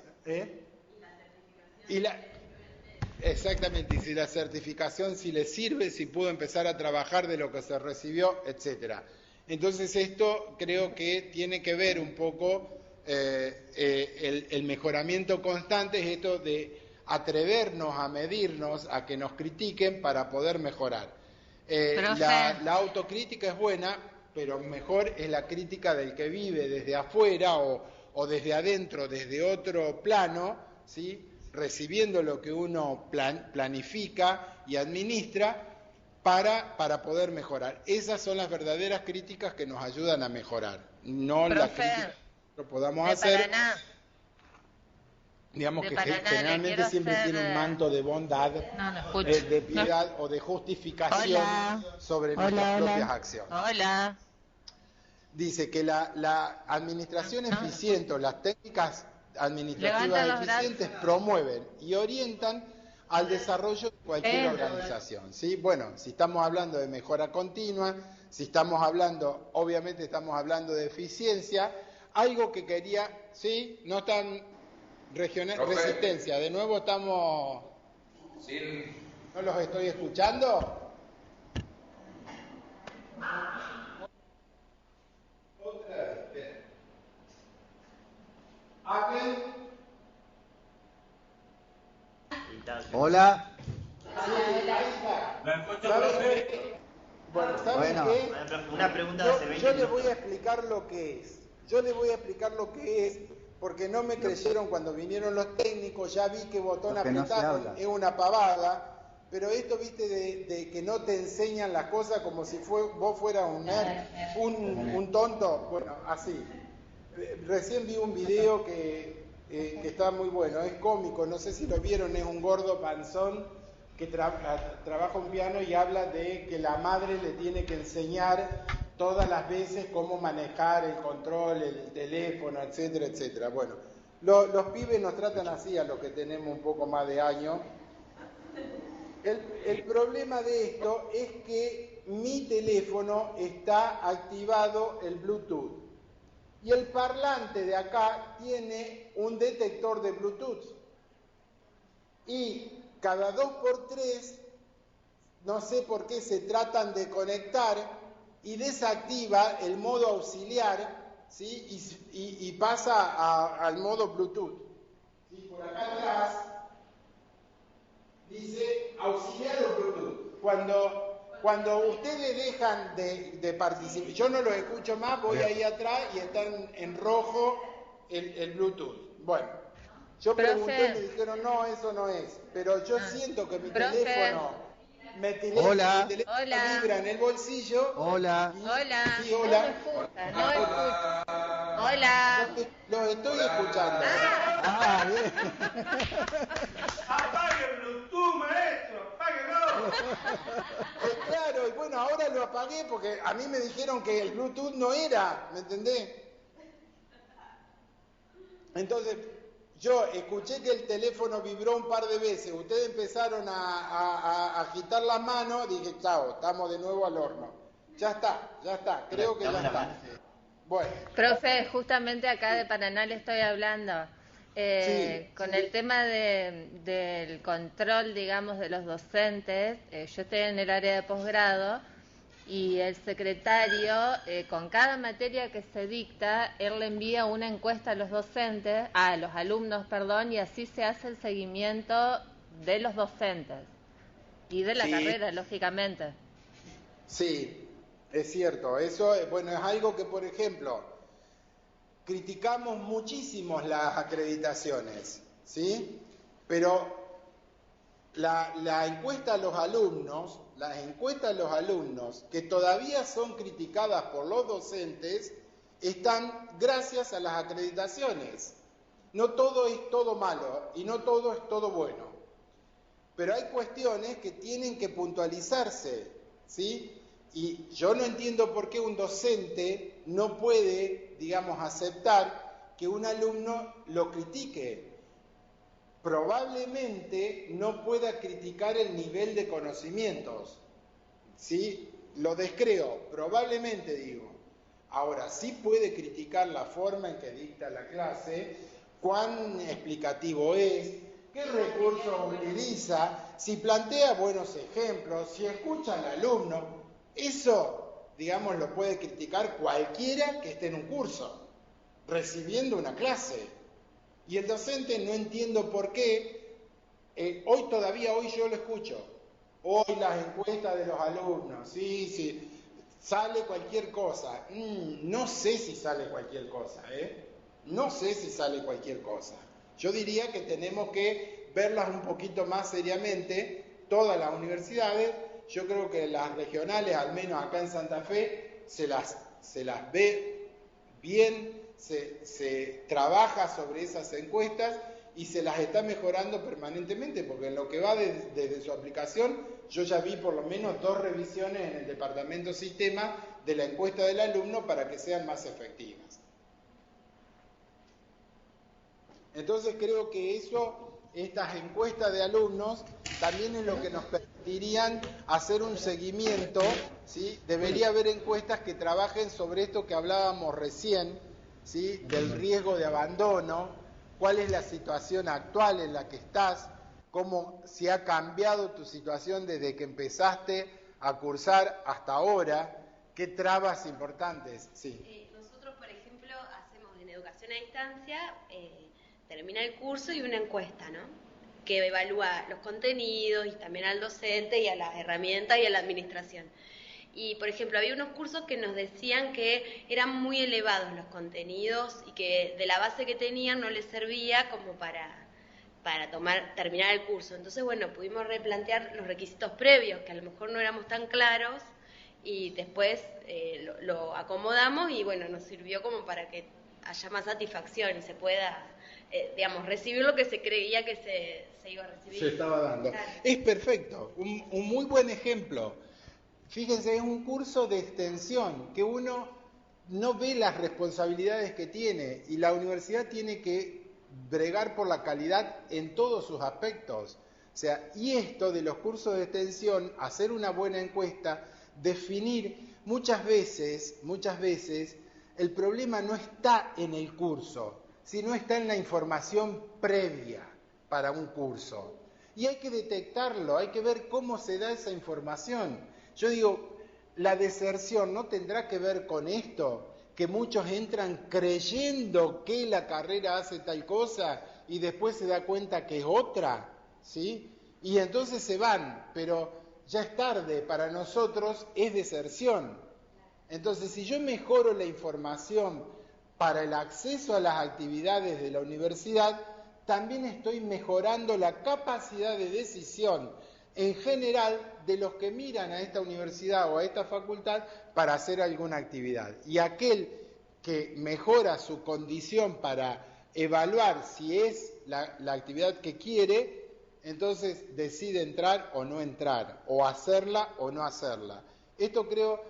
exactamente, y si la certificación si le sirve, si pudo empezar a trabajar de lo que se recibió, etcétera. Entonces esto creo que tiene que ver un poco el mejoramiento constante, es esto de atrevernos a medirnos, a que nos critiquen para poder mejorar. La autocrítica es buena, pero mejor es la crítica del que vive desde afuera o desde adentro, desde otro plano, ¿sí? Recibiendo lo que uno planifica y administra para poder mejorar. Esas son las verdaderas críticas que nos ayudan a mejorar, no las críticas que nosotros podamos hacer. Paraná. Digamos que Paraná, generalmente siempre hacer, tiene un manto de bondad, de piedad o de justificación sobre nuestras propias acciones. Hola. Dice que la administración eficiente o las técnicas administrativas eficientes promueven y orientan al desarrollo de cualquier organización, ¿sí? Bueno, si estamos hablando de mejora continua, si estamos hablando, obviamente estamos hablando de eficiencia, algo que quería, ¿sí? No tan resistencia, de nuevo estamos... ¿No los estoy escuchando? Hola. Bueno, ¿saben qué? Una pregunta de hace 20 Yo les voy a explicar lo que es. Porque no me creyeron cuando vinieron los técnicos, ya vi que botón apretado es una pavada, pero esto, viste, de que no te enseñan las cosas como si vos fueras un nerd, un tonto, bueno, así. Recién vi un video que está muy bueno, es cómico, no sé si lo vieron, es un gordo panzón que trabaja un piano y habla de que la madre le tiene que enseñar todas las veces cómo manejar el control, el teléfono, etcétera, etcétera. Bueno, los pibes nos tratan así a los que tenemos un poco más de años. El problema de esto es que mi teléfono está activado el Bluetooth y el parlante de acá tiene un detector de Bluetooth. Y cada 2x3, no sé por qué se tratan de conectar y desactiva el modo auxiliar, ¿sí? y pasa al modo Bluetooth. ¿Sí? Por acá atrás dice auxiliar o Bluetooth. Cuando ustedes dejan de participar, yo no los escucho más, voy ahí atrás y están en rojo el Bluetooth. Bueno, yo pregunté y me dijeron, no, eso no es. Pero yo siento que mi teléfono Hola. mi teléfono vibra en el bolsillo. Hola. Hola. Sí, hola. No escucho. Hola. Los estoy escuchando. Ah, bien. Apague el Bluetooth, maestro, apáguelo. Claro, y bueno, ahora lo apagué porque a mí me dijeron que el Bluetooth no era, ¿me entendés? Entonces, yo escuché que el teléfono vibró un par de veces, ustedes empezaron a agitar las manos, dije, chao, estamos de nuevo al horno. Ya está, creo que ya está. Bueno. Profe, justamente acá de Paraná le estoy hablando. Con el tema del control, digamos, de los docentes, yo estoy en el área de posgrado y el secretario, con cada materia que se dicta, él le envía una encuesta a los docentes, a los alumnos, perdón, y así se hace el seguimiento de los docentes y de la carrera, lógicamente. Sí, es cierto. Eso, bueno, es algo que, por ejemplo, criticamos muchísimo las acreditaciones, ¿sí? Pero la encuesta a los alumnos, las encuestas a los alumnos, que todavía son criticadas por los docentes, están gracias a las acreditaciones. No todo es todo malo y no todo es todo bueno. Pero hay cuestiones que tienen que puntualizarse, ¿sí? Y yo no entiendo por qué un docente no puede, digamos, aceptar que un alumno lo critique. Probablemente no pueda criticar el nivel de conocimientos, ¿sí? Lo descreo, probablemente digo. Ahora, sí puede criticar la forma en que dicta la clase, cuán explicativo es, qué recursos utiliza, si plantea buenos ejemplos, si escucha al alumno. Eso, digamos, lo puede criticar cualquiera que esté en un curso, recibiendo una clase. Y el docente no entiendo por qué, hoy yo lo escucho, hoy las encuestas de los alumnos, sí, sale cualquier cosa. No sé si sale cualquier cosa, no sé si sale cualquier cosa. Yo diría que tenemos que verlas un poquito más seriamente, todas las universidades. Yo creo que las regionales, al menos acá en Santa Fe, se las ve bien, se trabaja sobre esas encuestas y se las está mejorando permanentemente, porque en lo que va desde su aplicación, yo ya vi por lo menos 2 revisiones en el departamento sistema de la encuesta del alumno para que sean más efectivas. Entonces creo que estas encuestas de alumnos también es lo que nos permitirían hacer un seguimiento, ¿sí? Debería haber encuestas que trabajen sobre esto que hablábamos recién, ¿sí? Del riesgo de abandono, cuál es la situación actual en la que estás, si ha cambiado tu situación desde que empezaste a cursar hasta ahora, qué trabas importantes. Sí. Nosotros, por ejemplo, hacemos en educación a distancia, termina el curso y una encuesta, ¿no? Que evalúa los contenidos y también al docente y a las herramientas y a la administración. Y, por ejemplo, había unos cursos que nos decían que eran muy elevados los contenidos y que de la base que tenían no les servía como para terminar el curso. Entonces, bueno, pudimos replantear los requisitos previos, que a lo mejor no éramos tan claros, y después lo acomodamos y, bueno, nos sirvió como para que haya más satisfacción y se pueda, recibir lo que se creía que se iba a recibir. Se estaba dando. Claro. Es perfecto, un muy buen ejemplo. Fíjense, es un curso de extensión que uno no ve las responsabilidades que tiene y la universidad tiene que bregar por la calidad en todos sus aspectos. O sea, y esto de los cursos de extensión, hacer una buena encuesta, definir muchas veces, el problema no está en el curso, sino está en la información previa para un curso. Y hay que detectarlo, hay que ver cómo se da esa información. Yo digo, la deserción no tendrá que ver con esto, que muchos entran creyendo que la carrera hace tal cosa y después se da cuenta que es otra, ¿sí? Y entonces se van, pero ya es tarde, para nosotros es deserción. Entonces, si yo mejoro la información para el acceso a las actividades de la universidad, también estoy mejorando la capacidad de decisión en general de los que miran a esta universidad o a esta facultad para hacer alguna actividad. Y aquel que mejora su condición para evaluar si es la actividad que quiere, entonces decide entrar o no entrar, o hacerla o no hacerla. Esto creo,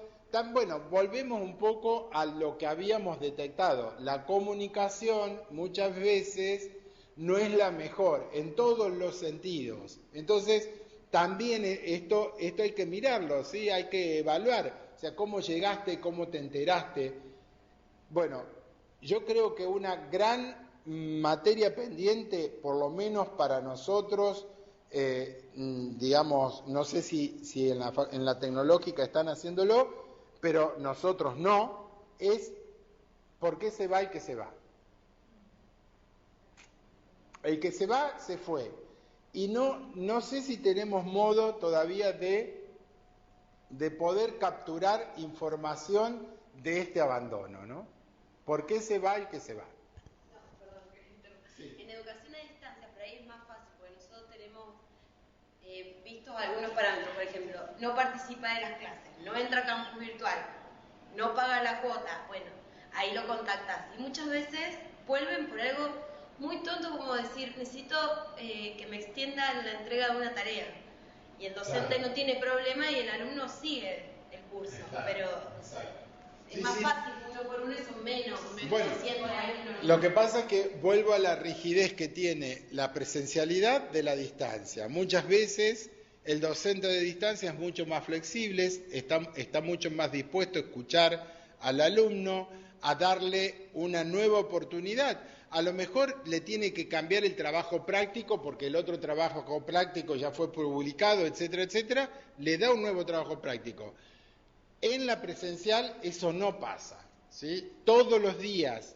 bueno, volvemos un poco a lo que habíamos detectado. La comunicación muchas veces no es la mejor en todos los sentidos. Entonces, también esto hay que mirarlo, ¿sí? Hay que evaluar, o sea, cómo llegaste, cómo te enteraste. Bueno, yo creo que una gran materia pendiente, por lo menos para nosotros, digamos, no sé si en la tecnológica están haciéndolo, pero nosotros no, es por qué se va el que se va. El que se va, se fue. Y no sé si tenemos modo todavía de poder capturar información de este abandono, ¿no? ¿Por qué se va el que se va? En educación a distancia, por ahí es más fácil, porque nosotros tenemos vistos algunos parámetros, por ejemplo, no participa de las clases, no entra a campus virtual, no paga la cuota, bueno, ahí lo contactas. Y muchas veces vuelven por algo muy tonto como decir, necesito que me extiendan la entrega de una tarea. Y el docente no tiene problema y el alumno sigue el curso, pero es más fácil, uno por uno son menos. Bueno, lo que pasa es que vuelvo a la rigidez que tiene la presencialidad de la distancia. Muchas veces el docente de distancia es mucho más flexible, está mucho más dispuesto a escuchar al alumno, a darle una nueva oportunidad. A lo mejor le tiene que cambiar el trabajo práctico porque el otro trabajo práctico ya fue publicado, etcétera, etcétera, le da un nuevo trabajo práctico. En la presencial eso no pasa, ¿sí? Todos los días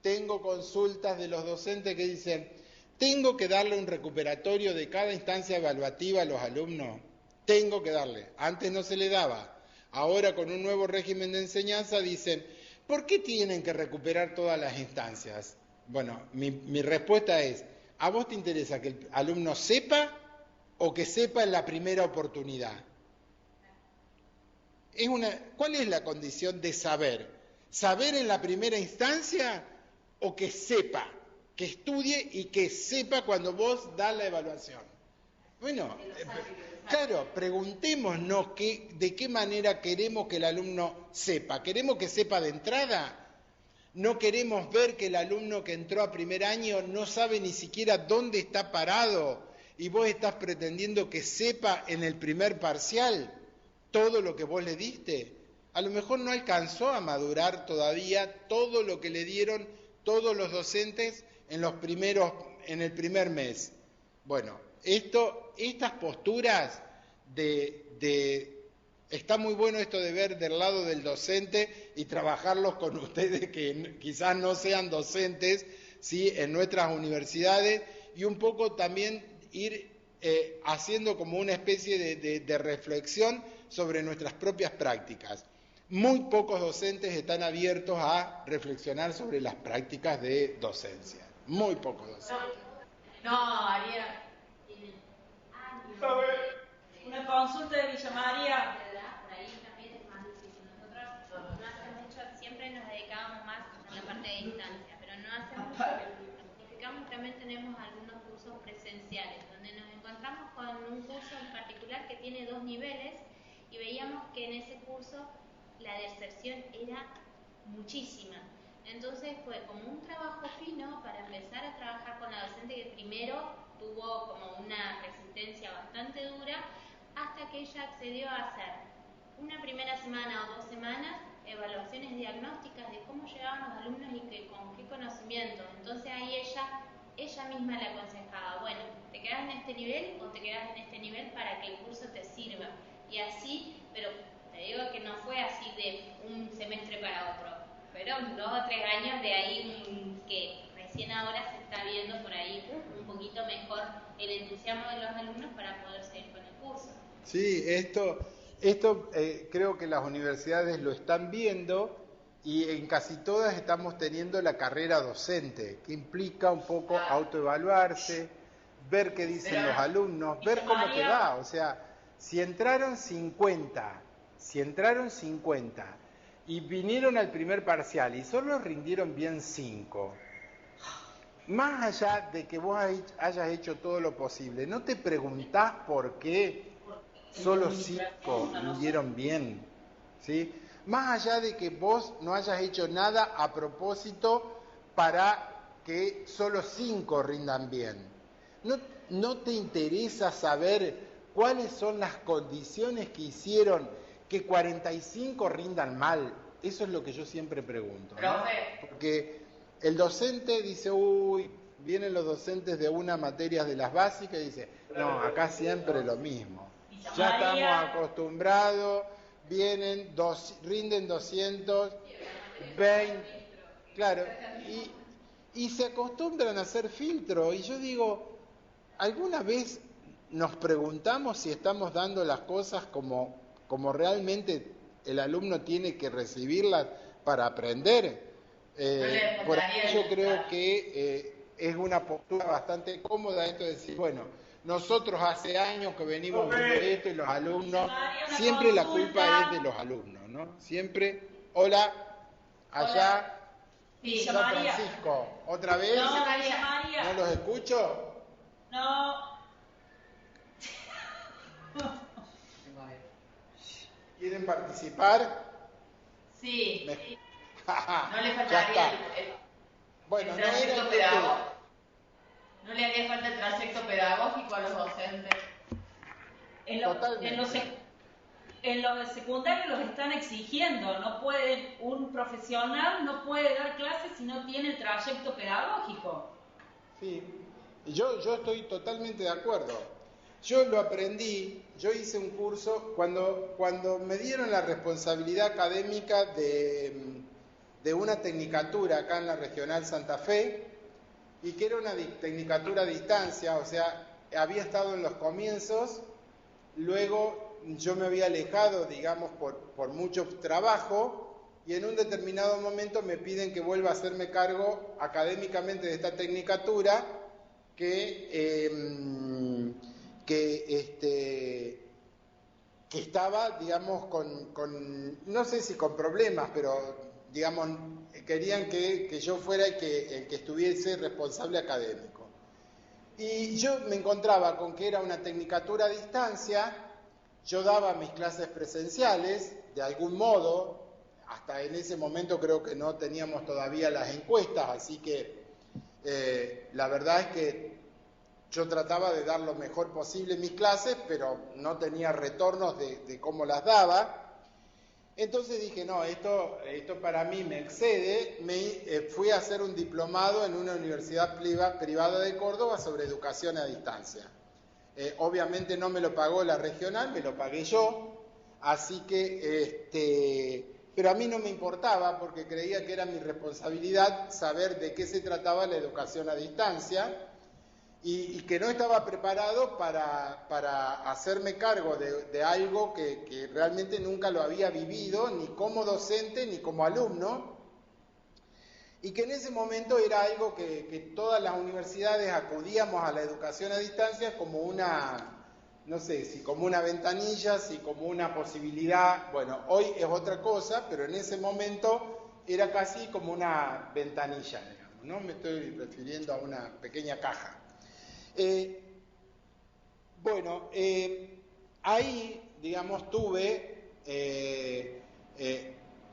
tengo consultas de los docentes que dicen, tengo que darle un recuperatorio de cada instancia evaluativa a los alumnos, tengo que darle, antes no se le daba, ahora con un nuevo régimen de enseñanza dicen, ¿por qué tienen que recuperar todas las instancias? Bueno, mi respuesta es, ¿a vos te interesa que el alumno sepa o que sepa en la primera oportunidad? ¿Cuál es la condición de saber? ¿Saber en la primera instancia o que sepa, que estudie y que sepa cuando vos das la evaluación? Bueno, claro, preguntémonos de qué manera queremos que el alumno sepa. ¿Queremos que sepa de entrada? ¿No queremos ver que el alumno que entró a primer año no sabe ni siquiera dónde está parado y vos estás pretendiendo que sepa en el primer parcial todo lo que vos le diste? A lo mejor no alcanzó a madurar todavía todo lo que le dieron todos los docentes en el primer mes. Bueno, estas posturas está muy bueno esto de ver del lado del docente y trabajarlos con ustedes que quizás no sean docentes, ¿sí? En nuestras universidades, y un poco también ir haciendo como una especie de reflexión sobre nuestras propias prácticas. Muy pocos docentes están abiertos a reflexionar sobre las prácticas de docencia. Muy pocos docentes. No, María. Una consulta de Villa María. Por ahí también es más difícil. Nosotros no hace mucho, siempre nos dedicábamos más a la parte de distancia, pero no hace mucho nos planificamos y también tenemos algunos cursos presenciales, donde nos encontramos con un curso en particular que tiene 2 niveles y veíamos que en ese curso la deserción era muchísima. Entonces fue como un trabajo fino para empezar a trabajar con la docente que primero tuvo como una resistencia bastante dura, hasta que ella accedió a hacer una primera semana o 2 semanas evaluaciones diagnósticas de cómo llegaban los alumnos y con qué conocimientos. Entonces ahí ella misma le aconsejaba, bueno, quedas en este nivel o te quedas en este nivel para que el curso te sirva. Y así, pero te digo que no fue así de un semestre para otro. Fueron 2 o 3 años de ahí que recién ahora se está viendo por ahí un poquito mejor el entusiasmo de los alumnos para poder seguir con el curso. Sí, esto creo que las universidades lo están viendo y en casi todas estamos teniendo la carrera docente, que implica un poco autoevaluarse, ver qué dicen los alumnos, ver cómo te va. O sea, si entraron 50 y vinieron al primer parcial y solo rindieron bien 5, más allá de que vos hayas hecho todo lo posible, ¿no te preguntás por qué solo 5 rindieron bien? ¿Sí? Más allá de que vos no hayas hecho nada a propósito para que solo 5 rindan bien. ¿No te interesa saber cuáles son las condiciones que hicieron que 45 rindan mal? Eso es lo que yo siempre pregunto, ¿no? Porque el docente dice, vienen los docentes de una materia de las básicas y dice, no, acá siempre lo mismo. Ya estamos acostumbrados, vienen, rinden 220, claro, y se acostumbran a hacer filtro. Y yo digo, ¿alguna vez nos preguntamos si estamos dando las cosas como realmente el alumno tiene que recibirlas para aprender? Por ahí yo creo que es una postura bastante cómoda esto de decir, bueno, nosotros hace años que venimos viendo esto y los alumnos, siempre la culpa es de los alumnos, ¿no? Siempre, hola, allá, San Francisco, ¿otra vez? ¿No los escucho? No. ¿Quieren participar? Sí. No le faltaría bueno, el trayecto pedagógico. ¿No le haría falta el trayecto pedagógico a los docentes? En los secundarios los están exigiendo. No pueden, un profesional no puede dar clases si no tiene el trayecto pedagógico. Sí, yo estoy totalmente de acuerdo. Yo lo aprendí, yo hice un curso, cuando me dieron la responsabilidad académica de una tecnicatura acá en la Regional Santa Fe, y que era una tecnicatura a distancia, o sea, había estado en los comienzos, luego yo me había alejado, digamos, por mucho trabajo, y en un determinado momento me piden que vuelva a hacerme cargo académicamente de esta tecnicatura, que estaba, digamos, no sé si con problemas, pero digamos, querían que yo fuera el que estuviese responsable académico. Y yo me encontraba con que era una tecnicatura a distancia, yo daba mis clases presenciales, de algún modo, hasta en ese momento creo que no teníamos todavía las encuestas, así que la verdad es que yo trataba de dar lo mejor posible mis clases, pero no tenía retornos de cómo las daba. Entonces dije, no, esto para mí me excede. Fui a hacer un diplomado en una universidad privada de Córdoba sobre educación a distancia. Obviamente no me lo pagó la regional, me lo pagué yo, así que, pero a mí no me importaba porque creía que era mi responsabilidad saber de qué se trataba la educación a distancia. Y que no estaba preparado para hacerme cargo de algo que realmente nunca lo había vivido, ni como docente ni como alumno, y que en ese momento era algo que todas las universidades acudíamos a la educación a distancia como no sé, si como una ventanilla, si como una posibilidad. Bueno, hoy es otra cosa, pero en ese momento era casi como una ventanilla, digamos, ¿no? Me estoy refiriendo a una pequeña caja. Ahí, digamos, tuve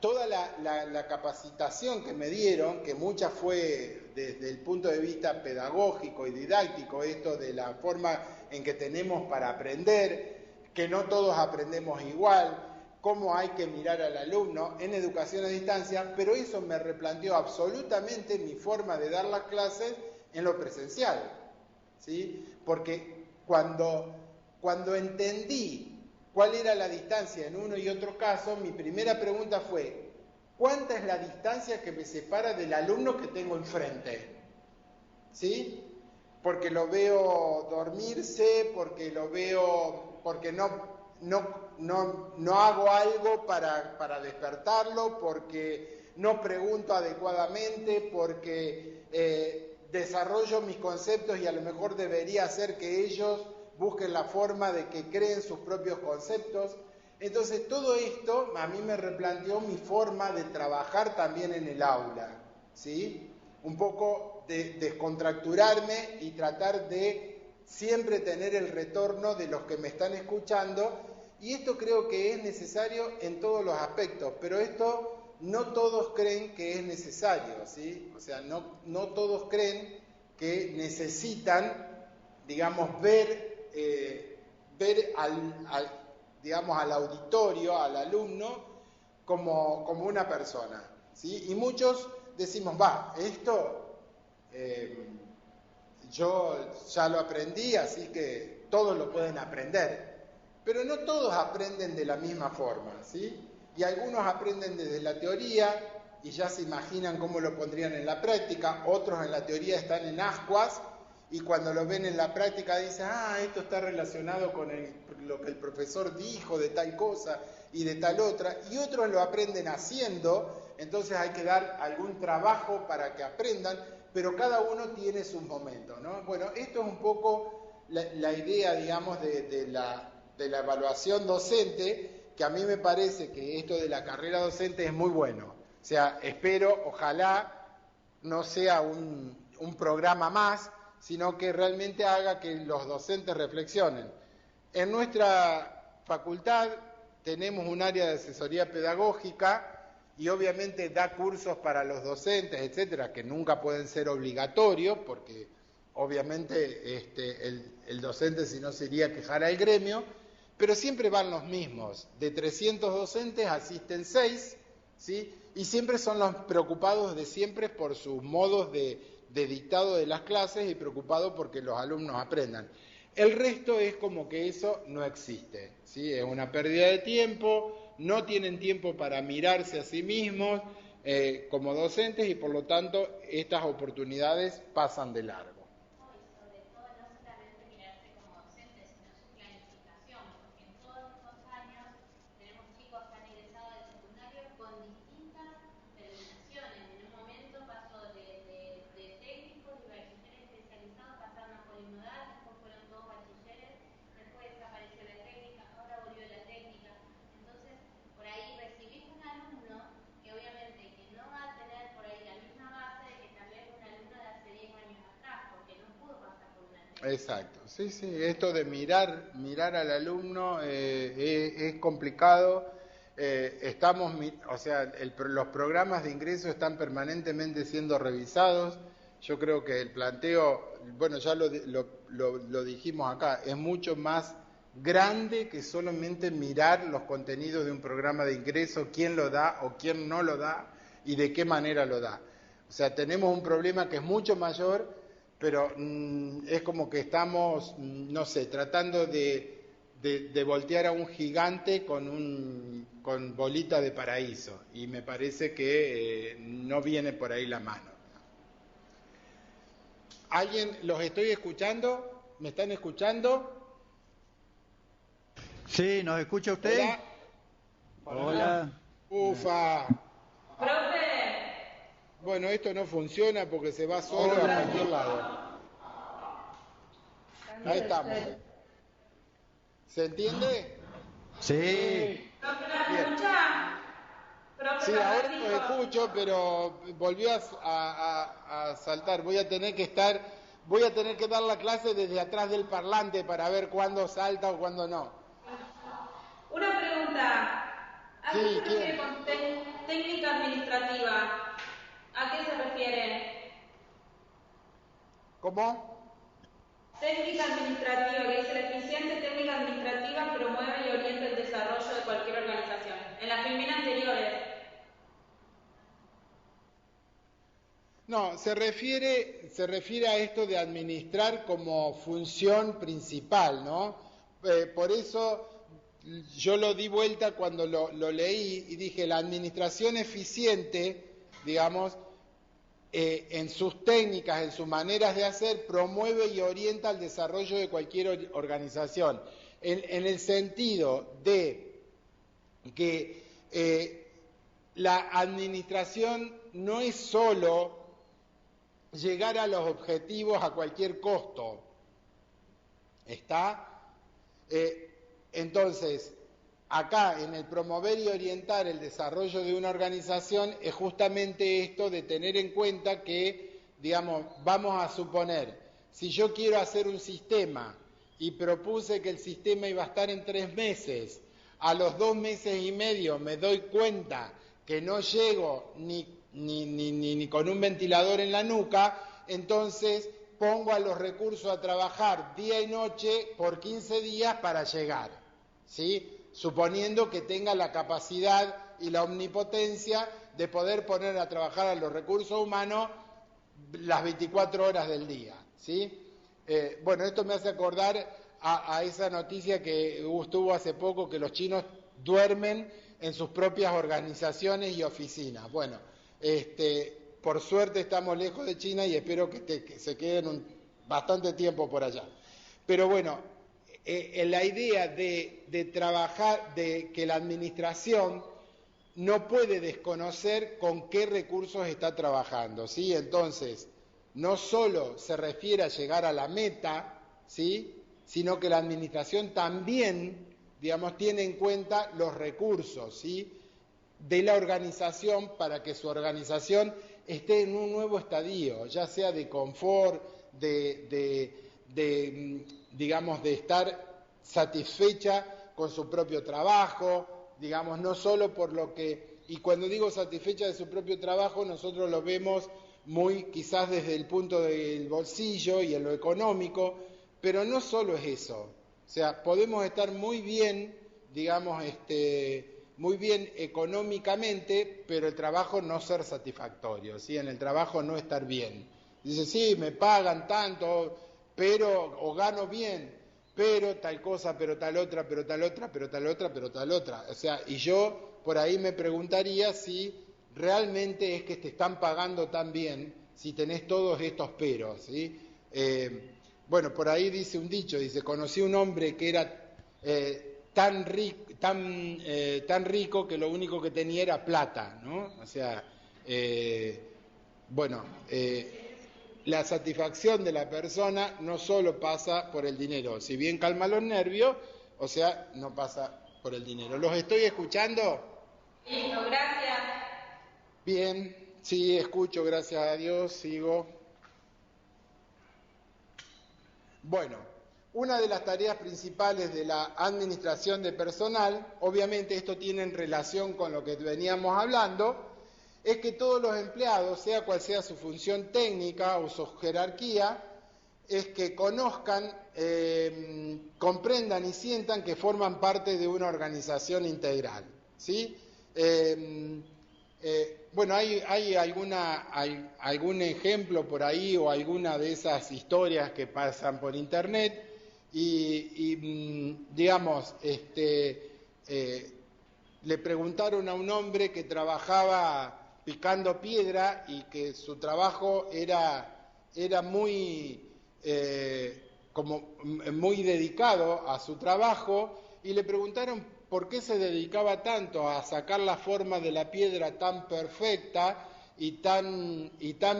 toda la capacitación que me dieron, que mucha fue desde el punto de vista pedagógico y didáctico, esto de la forma en que tenemos para aprender, que no todos aprendemos igual, cómo hay que mirar al alumno en educación a distancia, pero eso me replanteó absolutamente mi forma de dar las clases en lo presencial. ¿Sí? Porque Cuando entendí cuál era la distancia en uno y otro caso, mi primera pregunta fue, ¿cuánta es la distancia que me separa del alumno que tengo enfrente? ¿Sí? Porque lo veo dormirse, porque no hago algo para despertarlo, porque no pregunto adecuadamente, porque desarrollo mis conceptos y a lo mejor debería hacer que ellos busquen la forma de que creen sus propios conceptos. Entonces todo esto a mí me replanteó mi forma de trabajar también en el aula, ¿sí? Un poco de descontracturarme y tratar de siempre tener el retorno de los que me están escuchando, y esto creo que es necesario en todos los aspectos, pero esto no todos creen que es necesario, ¿sí? O sea, no todos creen que necesitan, digamos, ver al auditorio, al alumno, como una persona, ¿sí? Y muchos decimos, esto yo ya lo aprendí, así que todos lo pueden aprender. Pero no todos aprenden de la misma forma, ¿sí? Y algunos aprenden desde la teoría y ya se imaginan cómo lo pondrían en la práctica, otros en la teoría están en ascuas y cuando lo ven en la práctica dicen, esto está relacionado con lo que el profesor dijo de tal cosa y de tal otra, y otros lo aprenden haciendo, entonces hay que dar algún trabajo para que aprendan, pero cada uno tiene sus momentos, ¿no? Bueno, esto es un poco la idea, digamos, de la evaluación docente, que a mí me parece que esto de la carrera docente es muy bueno. O sea, ojalá no sea un programa más, sino que realmente haga que los docentes reflexionen. En nuestra facultad tenemos un área de asesoría pedagógica y obviamente da cursos para los docentes, etcétera, que nunca pueden ser obligatorios, porque obviamente el docente si no se iría a quejar al gremio, pero siempre van los mismos. De 300 docentes asisten 6, ¿sí? Y siempre son los preocupados de siempre por sus modos de dictado de las clases y preocupados porque los alumnos aprendan. El resto es como que eso no existe, ¿sí? Es una pérdida de tiempo, no tienen tiempo para mirarse a sí mismos como docentes y por lo tanto estas oportunidades pasan de largo. Exacto, sí, esto de mirar al alumno es complicado. Los programas de ingreso están permanentemente siendo revisados. Yo creo que el planteo, bueno, ya lo dijimos acá, es mucho más grande que solamente mirar los contenidos de un programa de ingreso, quién lo da o quién no lo da y de qué manera lo da. O sea, tenemos un problema que es mucho mayor, pero es como que estamos, no sé, tratando de voltear a un gigante con bolita de paraíso, y me parece que no viene por ahí la mano. ¿Alguien los estoy escuchando? ¿Me están escuchando? Sí, ¿nos escucha usted? Hola. Ufa. Profe. Bueno, esto no funciona porque se va solo a cualquier lado. Ahí estamos. ¿Se entiende? Sí. ¿Me escucha? Sí, ahora lo escucho, pero volvió a saltar. Voy a tener que dar la clase desde atrás del parlante para ver cuándo salta o cuándo no. Una pregunta. ¿A qué se refiere con técnica administrativa? ¿A qué se refiere? ¿Cómo? Técnica administrativa, que dice la eficiente técnica administrativa promueve y orienta el desarrollo de cualquier organización. En las filminas anteriores. No, se refiere a esto de administrar como función principal, ¿no? Por eso yo lo di vuelta cuando lo leí y dije, la administración eficiente, digamos, en sus técnicas, en sus maneras de hacer, promueve y orienta el desarrollo de cualquier organización, en el sentido de que la administración no es solo llegar a los objetivos a cualquier costo. ¿Está? Entonces, acá en el promover y orientar el desarrollo de una organización es justamente esto de tener en cuenta que, digamos, vamos a suponer, si yo quiero hacer un sistema y propuse que el sistema iba a estar en 3 meses, a los 2 meses y medio me doy cuenta que no llego ni con un ventilador en la nuca, entonces pongo a los recursos a trabajar día y noche por 15 días para llegar, ¿sí? Suponiendo que tenga la capacidad y la omnipotencia de poder poner a trabajar a los recursos humanos las 24 horas del día, ¿sí? Bueno, esto me hace acordar a esa noticia que estuvo hace poco, que los chinos duermen en sus propias organizaciones y oficinas. Bueno, por suerte estamos lejos de China y espero que se queden bastante tiempo por allá. Pero bueno, la idea de trabajar, de que la administración no puede desconocer con qué recursos está trabajando, ¿sí? Entonces, no solo se refiere a llegar a la meta, ¿sí?, sino que la administración también, digamos, tiene en cuenta los recursos, ¿sí?, de la organización para que su organización esté en un nuevo estadio, ya sea de confort, digamos, de estar satisfecha con su propio trabajo, digamos, no solo por lo que, y cuando digo satisfecha de su propio trabajo, nosotros lo vemos muy quizás desde el punto del bolsillo y en lo económico, pero no solo es eso, o sea, podemos estar muy bien, digamos, muy bien económicamente, pero el trabajo no ser satisfactorio, ¿sí? En el trabajo no estar bien. Dice, sí, me pagan tanto, pero, o gano bien, pero tal cosa, pero tal otra, pero tal otra, pero tal otra, pero tal otra. O sea, y yo por ahí me preguntaría si realmente es que te están pagando tan bien, si tenés todos estos peros, ¿sí? Bueno, por ahí dice un dicho, dice, conocí un hombre que era tan rico que lo único que tenía era plata, ¿no? O sea, la satisfacción de la persona no solo pasa por el dinero, si bien calma los nervios, o sea, no pasa por el dinero. ¿Los estoy escuchando? Listo, gracias. Bien, sí, escucho, gracias a Dios, sigo. Bueno, una de las tareas principales de la administración de personal, obviamente esto tiene en relación con lo que veníamos hablando, es que todos los empleados, sea cual sea su función técnica o su jerarquía, es que conozcan, comprendan y sientan que forman parte de una organización integral, ¿sí? Bueno, hay algún ejemplo por ahí o alguna de esas historias que pasan por internet y digamos, le preguntaron a un hombre que trabajaba picando piedra y que su trabajo era muy muy dedicado a su trabajo, y le preguntaron por qué se dedicaba tanto a sacar la forma de la piedra tan perfecta y tan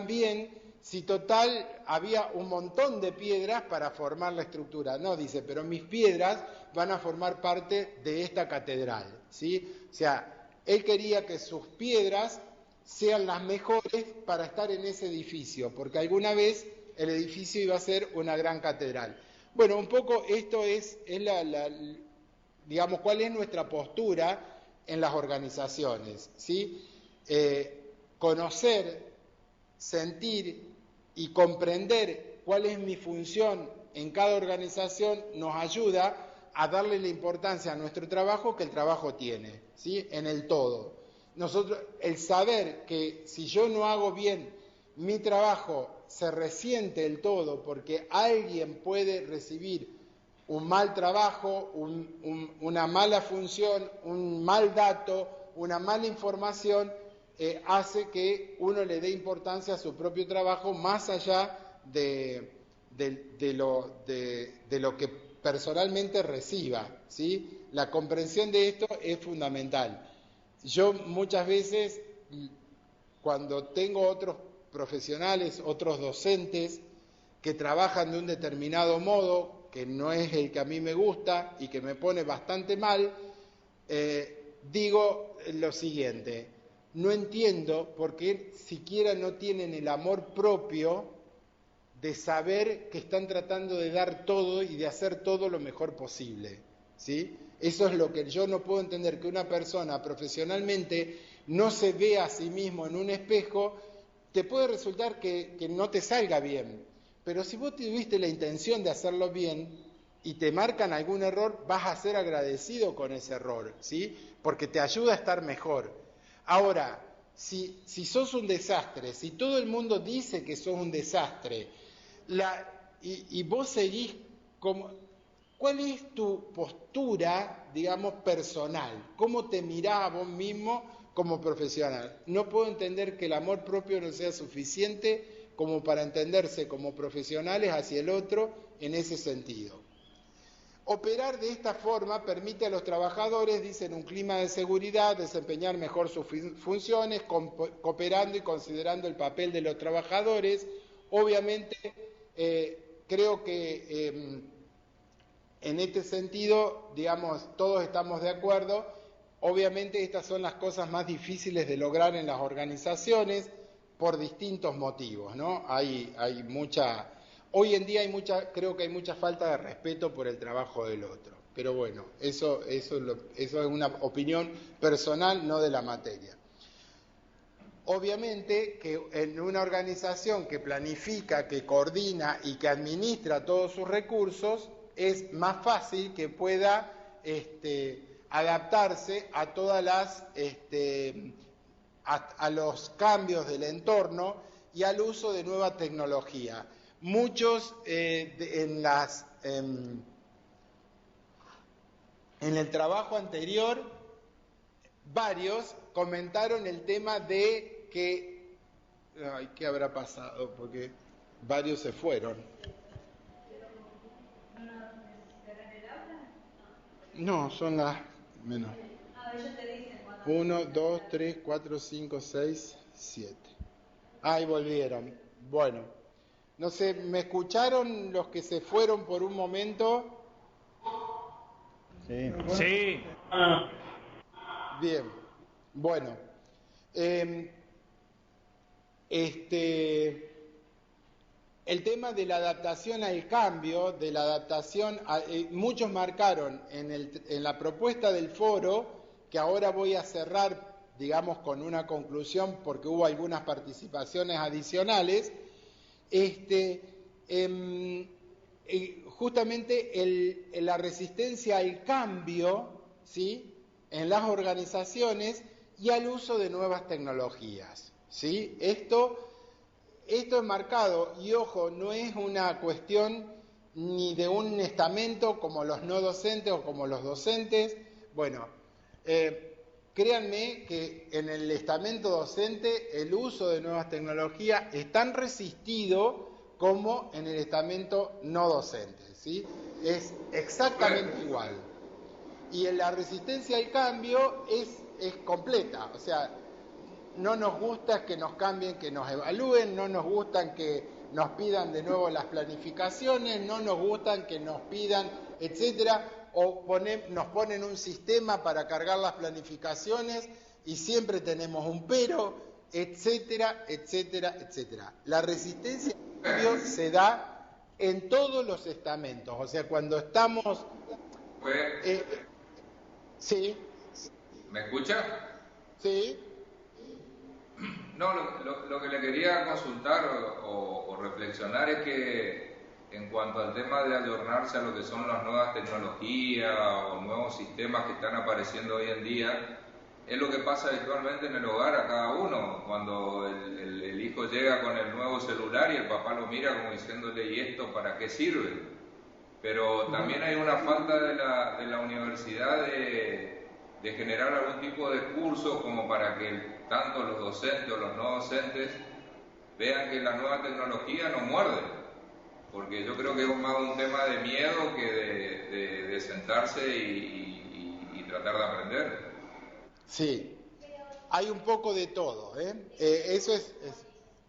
bien, si total había un montón de piedras para formar la estructura. No, dice, pero mis piedras van a formar parte de esta catedral, ¿sí? O sea, él quería que sus piedras sean las mejores para estar en ese edificio, porque alguna vez el edificio iba a ser una gran catedral. Bueno, un poco esto es digamos, cuál es nuestra postura en las organizaciones, ¿sí? Conocer, sentir y comprender cuál es mi función en cada organización nos ayuda a darle la importancia a nuestro trabajo que el trabajo tiene, ¿sí? En el todo. Nosotros, el saber que si yo no hago bien mi trabajo se resiente del todo porque alguien puede recibir un mal trabajo, una mala función, un mal dato, una mala información, hace que uno le dé importancia a su propio trabajo más allá de lo que personalmente reciba, ¿sí? La comprensión de esto es fundamental. Yo muchas veces, cuando tengo otros profesionales, otros docentes que trabajan de un determinado modo, que no es el que a mí me gusta y que me pone bastante mal, digo lo siguiente: no entiendo por qué siquiera no tienen el amor propio de saber que están tratando de dar todo y de hacer todo lo mejor posible, ¿sí? Eso es lo que yo no puedo entender, que una persona profesionalmente no se vea a sí mismo en un espejo. Te puede resultar que no te salga bien, pero si vos tuviste la intención de hacerlo bien y te marcan algún error, vas a ser agradecido con ese error, ¿sí? Porque te ayuda a estar mejor. Ahora, si sos un desastre, si todo el mundo dice que sos un desastre, y vos seguís como... ¿Cuál es tu postura, digamos, personal? ¿Cómo te mirás a vos mismo como profesional? No puedo entender que el amor propio no sea suficiente como para entenderse como profesionales hacia el otro en ese sentido. Operar de esta forma permite a los trabajadores, dicen, un clima de seguridad, desempeñar mejor sus funciones, cooperando y considerando el papel de los trabajadores. Obviamente, creo que en este sentido, digamos, todos estamos de acuerdo. Obviamente estas son las cosas más difíciles de lograr en las organizaciones por distintos motivos, ¿no? Hoy en día creo que hay mucha falta de respeto por el trabajo del otro. Pero bueno, eso es una opinión personal, no de la materia. Obviamente que en una organización que planifica, que coordina y que administra todos sus recursos, es más fácil que pueda adaptarse a todas las a los cambios del entorno y al uso de nueva tecnología. Muchos en el trabajo anterior, varios comentaron el tema de que... Ay, ¿qué habrá pasado? Porque varios se fueron. No, son las menos. 1, 2, 3, 4, 5, 6, 7. Ahí volvieron. Bueno, no sé, ¿me escucharon los que se fueron por un momento? Sí. Sí. Bien, bueno. El tema de la adaptación al cambio, de la adaptación, muchos marcaron en la propuesta del foro, que ahora voy a cerrar, digamos, con una conclusión, porque hubo algunas participaciones adicionales, justamente la resistencia al cambio, ¿sí?, en las organizaciones y al uso de nuevas tecnologías, ¿sí? Esto es marcado, y ojo, no es una cuestión ni de un estamento como los no docentes o como los docentes. Bueno, créanme que en el estamento docente el uso de nuevas tecnologías es tan resistido como en el estamento no docente, ¿sí? Es exactamente igual. Y en la resistencia al cambio es completa, o sea, no nos gusta que nos cambien, que nos evalúen, no nos gustan que nos pidan de nuevo las planificaciones, no nos gustan que nos pidan, etcétera, o nos ponen un sistema para cargar las planificaciones y siempre tenemos un pero, etcétera, etcétera, etcétera. La resistencia al cambio se da en todos los estamentos, o sea, cuando estamos... ¿Sí? ¿Me escucha? Sí. No, lo que le quería consultar o reflexionar es que en cuanto al tema de ayornarse a lo que son las nuevas tecnologías o nuevos sistemas que están apareciendo hoy en día, es lo que pasa habitualmente en el hogar a cada uno, cuando el hijo llega con el nuevo celular y el papá lo mira como diciéndole, ¿y esto para qué sirve? Pero también hay una falta de la universidad de generar algún tipo de curso como para que tanto los docentes o los no docentes vean que la nueva tecnología no muerde, porque yo creo que es más un tema de miedo que de sentarse y tratar de aprender. Sí, hay un poco de todo, ¿eh? Eso es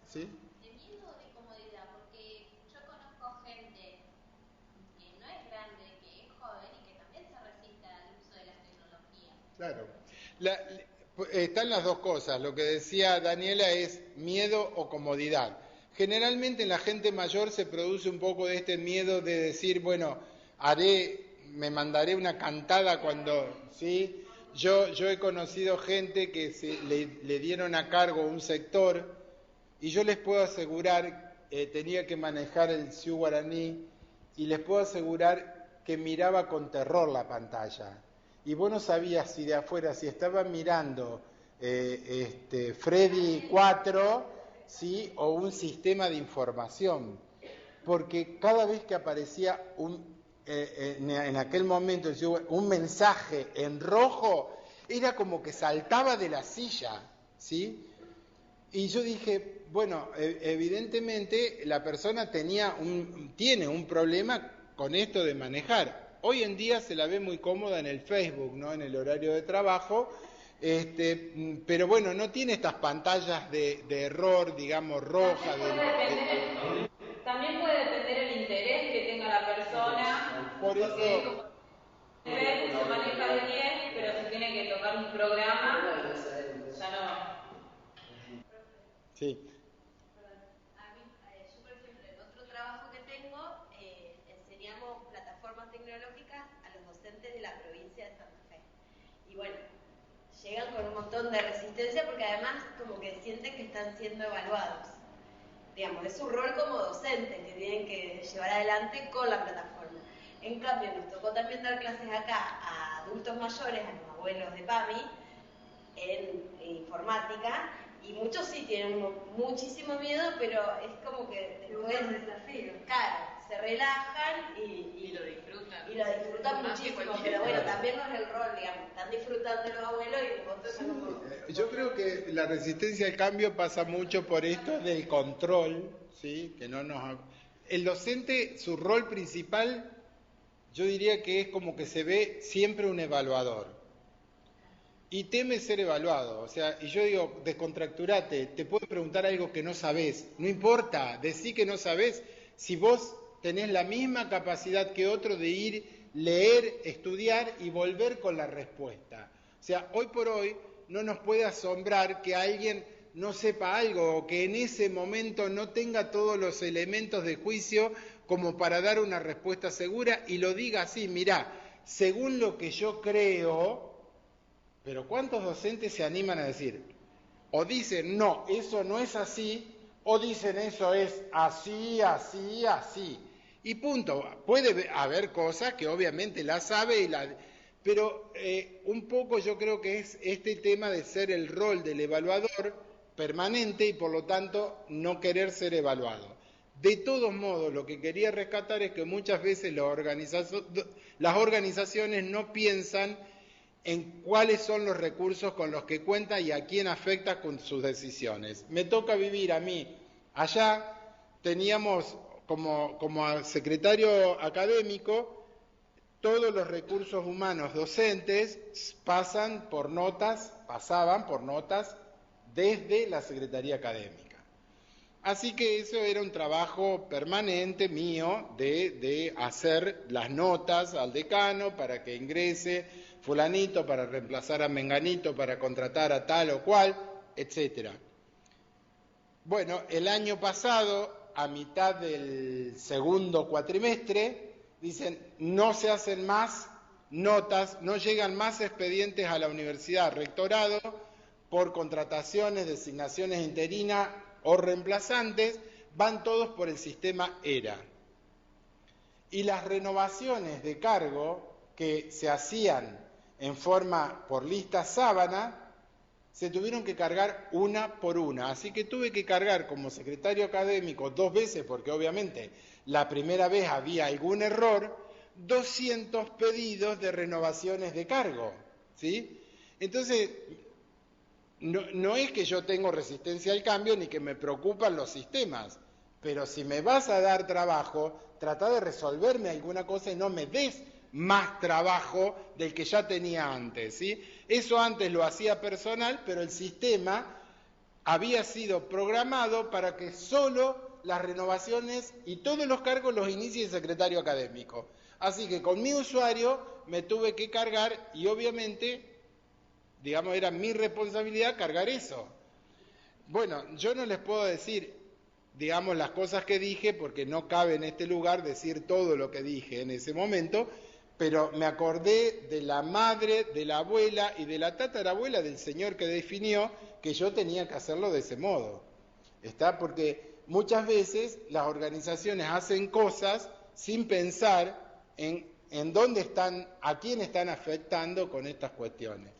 ¿sí? De miedo o de comodidad, porque yo conozco gente que no es grande, que es joven y que también se resiste al uso de las tecnologías. Claro. Están las dos cosas. Lo que decía Daniela es miedo o comodidad. Generalmente en la gente mayor se produce un poco de este miedo de decir, bueno, me mandaré una cantada cuando, ¿sí? Yo he conocido gente que le dieron a cargo un sector y yo les puedo asegurar, tenía que manejar el Sioux Guaraní y les puedo asegurar que miraba con terror la pantalla. Y vos no sabías si de afuera, si estaba mirando Freddy 4, ¿sí? O un sistema de información. Porque cada vez que aparecía en aquel momento un mensaje en rojo, era como que saltaba de la silla, ¿sí? Y yo dije, bueno, evidentemente la persona tiene un problema con esto de manejar. Hoy en día se la ve muy cómoda en el Facebook, ¿no? En el horario de trabajo, pero bueno, no tiene estas pantallas de error, digamos, rojas. También puede depender el interés que tenga la persona. Por eso. Porque se maneja de 10, pero se tiene que tocar un programa, ya no. Sí. Yo, por ejemplo, en otro trabajo que tengo, enseñamos plataformas tecnológicas a los docentes de la provincia de Santa Fe. Y bueno, llegan con un montón de resistencia porque además como que sienten que están siendo evaluados. Digamos, es su rol como docente que tienen que llevar adelante con la plataforma. En cambio, nos tocó también dar clases acá a adultos mayores, a los abuelos de PAMI, en informática, y muchos sí tienen muchísimo miedo, pero es como que después un desafío. Claro, se relajan y lo disfrutan. Y lo disfrutan muchísimo, pero bueno, también no es el rol, digamos, están disfrutando los abuelos y nosotros como... Yo creo que la resistencia al cambio pasa mucho por esto del control, ¿sí? Que no nos... El docente, su rol principal, yo diría que es como que se ve siempre un evaluador. Y teme ser evaluado, o sea, y yo digo, descontracturate, te puedo preguntar algo que no sabés, no importa, decí que no sabés, si vos tenés la misma capacidad que otro de ir, leer, estudiar y volver con la respuesta. O sea, hoy por hoy no nos puede asombrar que alguien no sepa algo o que en ese momento no tenga todos los elementos de juicio como para dar una respuesta segura y lo diga así, mirá, según lo que yo creo... Pero ¿cuántos docentes se animan a decir? O dicen, no, eso no es así, o dicen, eso es así, así, así. Y punto. Puede haber cosas que obviamente la sabe, pero un poco yo creo que es este tema de ser el rol del evaluador permanente y por lo tanto no querer ser evaluado. De todos modos, lo que quería rescatar es que muchas veces las organizaciones no piensan en cuáles son los recursos con los que cuenta y a quién afecta con sus decisiones. Me toca vivir a mí. Allá teníamos como secretario académico todos los recursos humanos docentes pasaban por notas desde la Secretaría Académica. Así que eso era un trabajo permanente mío de hacer las notas al decano para que ingrese fulanito para reemplazar a menganito, para contratar a tal o cual, etcétera. Bueno, el año pasado, a mitad del segundo cuatrimestre, dicen, no se hacen más notas, no llegan más expedientes a la universidad, rectorado, por contrataciones, designaciones interinas o reemplazantes, van todos por el sistema ERA. Y las renovaciones de cargo que se hacían en forma por lista sábana, se tuvieron que cargar una por una. Así que tuve que cargar como secretario académico 2 veces, porque obviamente la primera vez había algún error, 200 pedidos de renovaciones de cargo, ¿sí? Entonces, no es que yo tengo resistencia al cambio ni que me preocupan los sistemas, pero si me vas a dar trabajo, trata de resolverme alguna cosa y no me des más trabajo del que ya tenía antes, ¿sí? Eso antes lo hacía personal, pero el sistema había sido programado para que solo las renovaciones y todos los cargos los inicie el secretario académico. Así que con mi usuario me tuve que cargar y obviamente, digamos, era mi responsabilidad cargar eso. Bueno, yo no les puedo decir, digamos, las cosas que dije, porque no cabe en este lugar decir todo lo que dije en ese momento, pero me acordé de la madre, de la abuela y de la tatarabuela del señor que definió que yo tenía que hacerlo de ese modo. ¿Está? Porque muchas veces las organizaciones hacen cosas sin pensar en dónde están, a quién están afectando con estas cuestiones.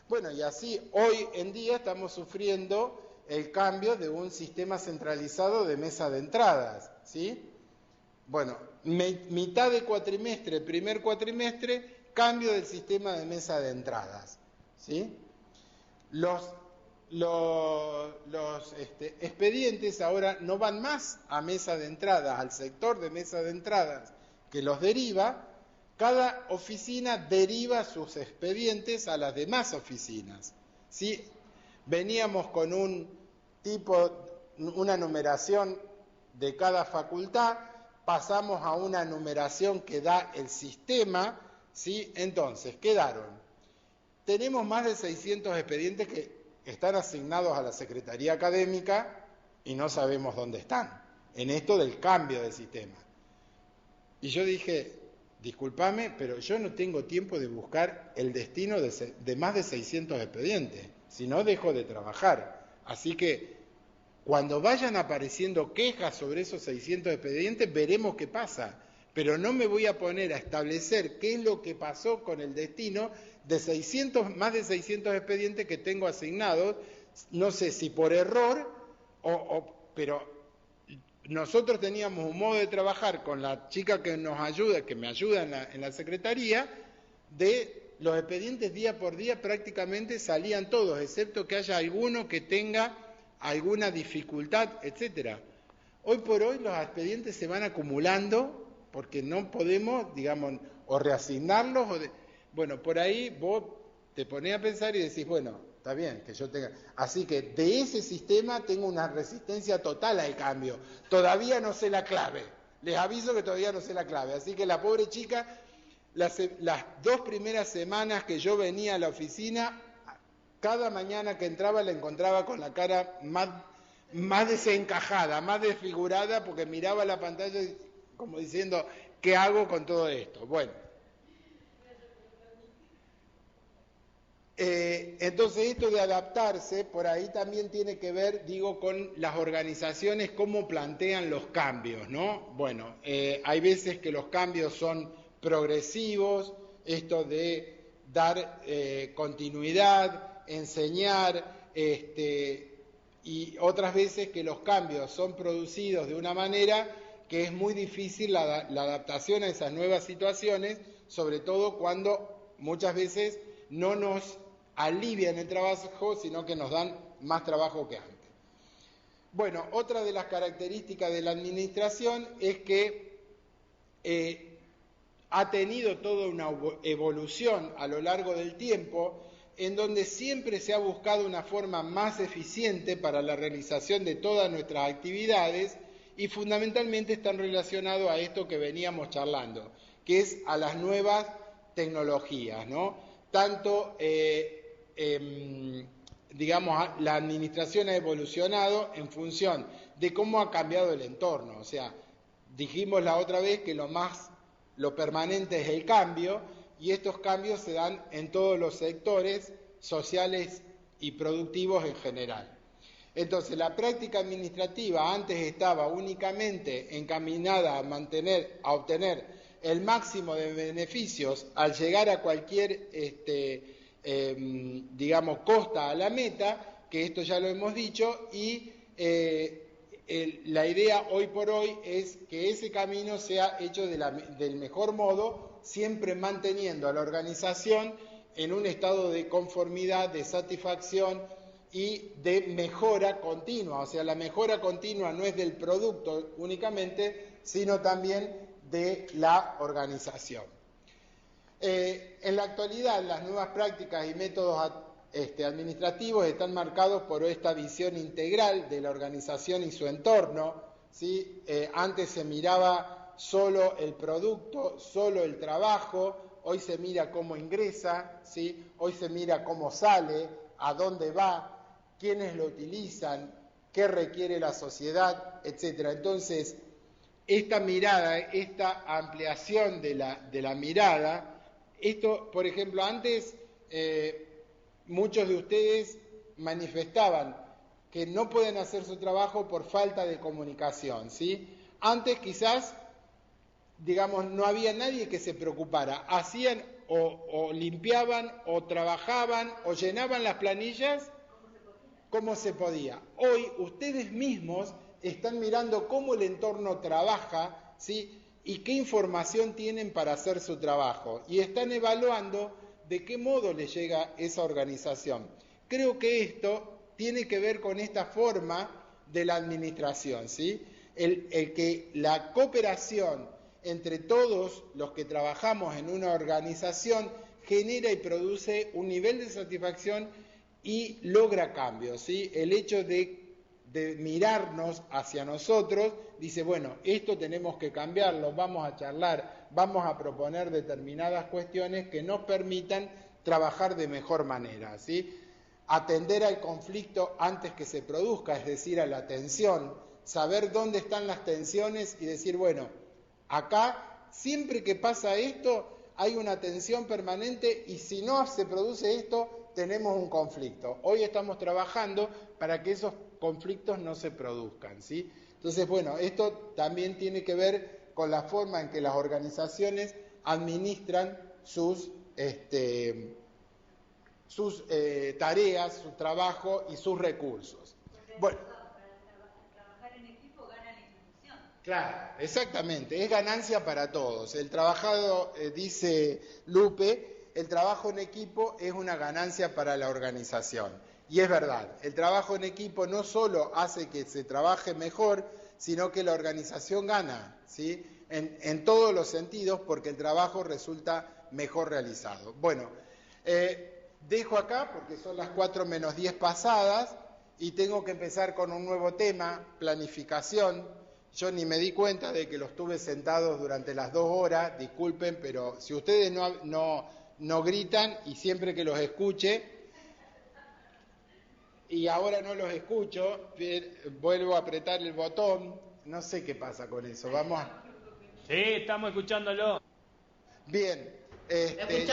Bueno, y así hoy en día estamos sufriendo el cambio de un sistema centralizado de mesa de entradas, ¿sí? Bueno, mitad de cuatrimestre, primer cuatrimestre, cambio del sistema de mesa de entradas, ¿sí? Los expedientes ahora no van más a mesa de entradas, al sector de mesa de entradas que los deriva. Cada oficina deriva sus expedientes a las demás oficinas, ¿sí? Veníamos con una numeración de cada facultad, pasamos a una numeración que da el sistema, ¿sí? Entonces, tenemos más de 600 expedientes que están asignados a la Secretaría Académica y no sabemos dónde están, en esto del cambio del sistema. Y yo dije, discúlpame, pero yo no tengo tiempo de buscar el destino de más de 600 expedientes, si no dejo de trabajar. Así que cuando vayan apareciendo quejas sobre esos 600 expedientes, veremos qué pasa. Pero no me voy a poner a establecer qué es lo que pasó con el destino de más de 600 expedientes que tengo asignados, no sé si por error, pero nosotros teníamos un modo de trabajar con la chica que nos ayuda, que me ayuda en la secretaría, de los expedientes día por día prácticamente salían todos, excepto que haya alguno que tenga alguna dificultad, etcétera. Hoy por hoy los expedientes se van acumulando porque no podemos, digamos, o reasignarlos, bueno, por ahí vos te ponés a pensar y decís, bueno, está bien que yo tenga. Así que de ese sistema tengo una resistencia total al cambio. Todavía no sé la clave. Les aviso que todavía no sé la clave. Así que la pobre chica, las 2 primeras semanas que yo venía a la oficina, cada mañana que entraba la encontraba con la cara más desencajada, más desfigurada, porque miraba la pantalla como diciendo, ¿qué hago con todo esto? Bueno. Entonces esto de adaptarse, por ahí también tiene que ver, digo, con las organizaciones, cómo plantean los cambios, ¿no? Bueno, hay veces que los cambios son progresivos, esto de dar continuidad, enseñar, y otras veces que los cambios son producidos de una manera que es muy difícil la adaptación a esas nuevas situaciones, sobre todo cuando muchas veces no nos alivian el trabajo, sino que nos dan más trabajo que antes. Bueno, otra de las características de la administración es que ha tenido toda una evolución a lo largo del tiempo, en donde siempre se ha buscado una forma más eficiente para la realización de todas nuestras actividades y fundamentalmente están relacionados a esto que veníamos charlando, que es a las nuevas tecnologías, ¿no? Tanto, digamos, la administración ha evolucionado en función de cómo ha cambiado el entorno. O sea, dijimos la otra vez que lo permanente es el cambio, y estos cambios se dan en todos los sectores sociales y productivos en general. Entonces, la práctica administrativa antes estaba únicamente encaminada a obtener el máximo de beneficios al llegar a cualquier digamos, costa a la meta, que esto ya lo hemos dicho, y la idea hoy por hoy es que ese camino sea hecho del mejor modo, siempre manteniendo a la organización en un estado de conformidad, de satisfacción y de mejora continua. O sea, la mejora continua no es del producto únicamente, sino también de la organización. En la actualidad, las nuevas prácticas y métodos administrativos están marcados por esta visión integral de la organización y su entorno, ¿sí? Antes se miraba solo el producto, solo el trabajo, hoy se mira cómo ingresa, ¿sí? Hoy se mira cómo sale, a dónde va, quiénes lo utilizan, qué requiere la sociedad, etc. Entonces, esta mirada, esta ampliación de la mirada, esto, por ejemplo, antes muchos de ustedes manifestaban que no pueden hacer su trabajo por falta de comunicación, ¿sí? Antes quizás, digamos, no había nadie que se preocupara, hacían o limpiaban o trabajaban o llenaban las planillas como se podía. Hoy ustedes mismos están mirando cómo el entorno trabaja, ¿sí? Y qué información tienen para hacer su trabajo, y están evaluando de qué modo les llega esa organización. Creo que esto tiene que ver con esta forma de la administración, ¿sí? El que la cooperación entre todos los que trabajamos en una organización genera y produce un nivel de satisfacción y logra cambios, ¿sí? El hecho de mirarnos hacia nosotros, dice, bueno, esto tenemos que cambiarlo, vamos a charlar, vamos a proponer determinadas cuestiones que nos permitan trabajar de mejor manera, ¿sí? Atender al conflicto antes que se produzca, es decir, a la tensión, saber dónde están las tensiones y decir, bueno, acá siempre que pasa esto hay una tensión permanente y si no se produce esto tenemos un conflicto. Hoy estamos trabajando para que esos conflictos no se produzcan, ¿sí? Entonces, bueno, esto también tiene que ver con la forma en que las organizaciones administran sus tareas, su trabajo y sus recursos. Bueno, Trabajar en equipo gana la institución. claro, exactamente, es ganancia para todos. El trabajado, dice Lupe, el trabajo en equipo es una ganancia para la organización. Y es verdad, el trabajo en equipo no solo hace que se trabaje mejor, sino que la organización gana, ¿sí? En todos los sentidos, porque el trabajo resulta mejor realizado. Bueno, dejo acá porque son las 4 menos 10 pasadas y tengo que empezar con un nuevo tema, planificación. Yo ni me di cuenta de que los tuve sentados durante las 2 horas, disculpen, pero si ustedes no gritan y siempre que los escuche, y ahora no los escucho, vuelvo a apretar el botón, no sé qué pasa con eso, vamos a... Sí, estamos escuchándolo. Bien, Bien.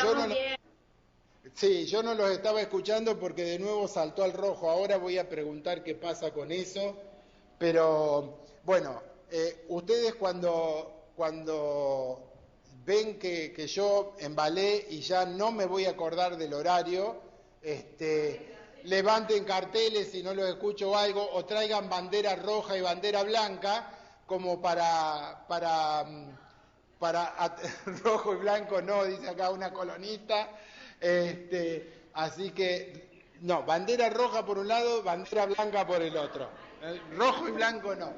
yo no los estaba escuchando porque de nuevo saltó al rojo, ahora voy a preguntar qué pasa con eso, pero bueno, ustedes cuando ven que yo embalé y ya no me voy a acordar del horario, levanten carteles si no los escucho o algo, o traigan bandera roja y bandera blanca, como para rojo y blanco no, dice acá una colonista, así que, no, bandera roja por un lado, bandera blanca por el otro, rojo y blanco no.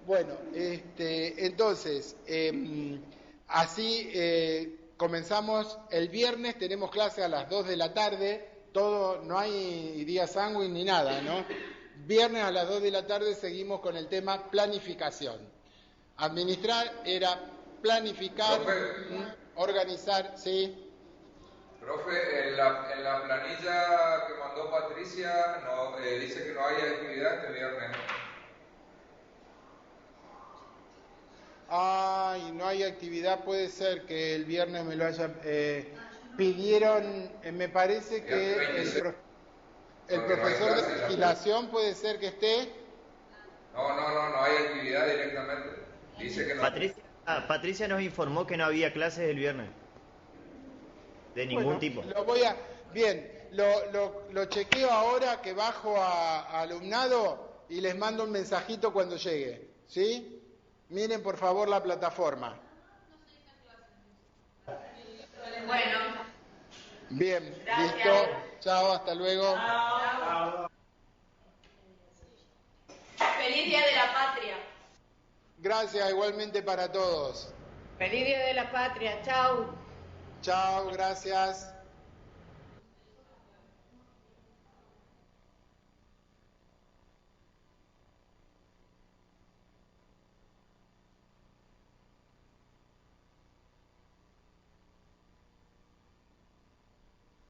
Bueno, entonces, así comenzamos el viernes, tenemos clase a las 2 de la tarde, no hay día sándwich ni nada, ¿no? Viernes a las 2 de la tarde seguimos con el tema planificación. Administrar era planificar, organizar, ¿sí? Profe, en la planilla que mandó Patricia dice que no hay actividad este viernes. Ay, no hay actividad, puede ser que el viernes me lo haya... pidieron, me parece que el profesor de legislación puede ser que esté. No hay actividad directamente. Dice que no. Patricia nos informó que no había clases el viernes. De ningún tipo. Bien, lo chequeo ahora que bajo a alumnado y les mando un mensajito cuando llegue, ¿sí? Miren por favor la plataforma. Bueno. Bien, Gracias. listo. Chao, hasta luego. Feliz Día de la Patria. Gracias igualmente para todos. Feliz Día de la Patria, chau. Chao, gracias.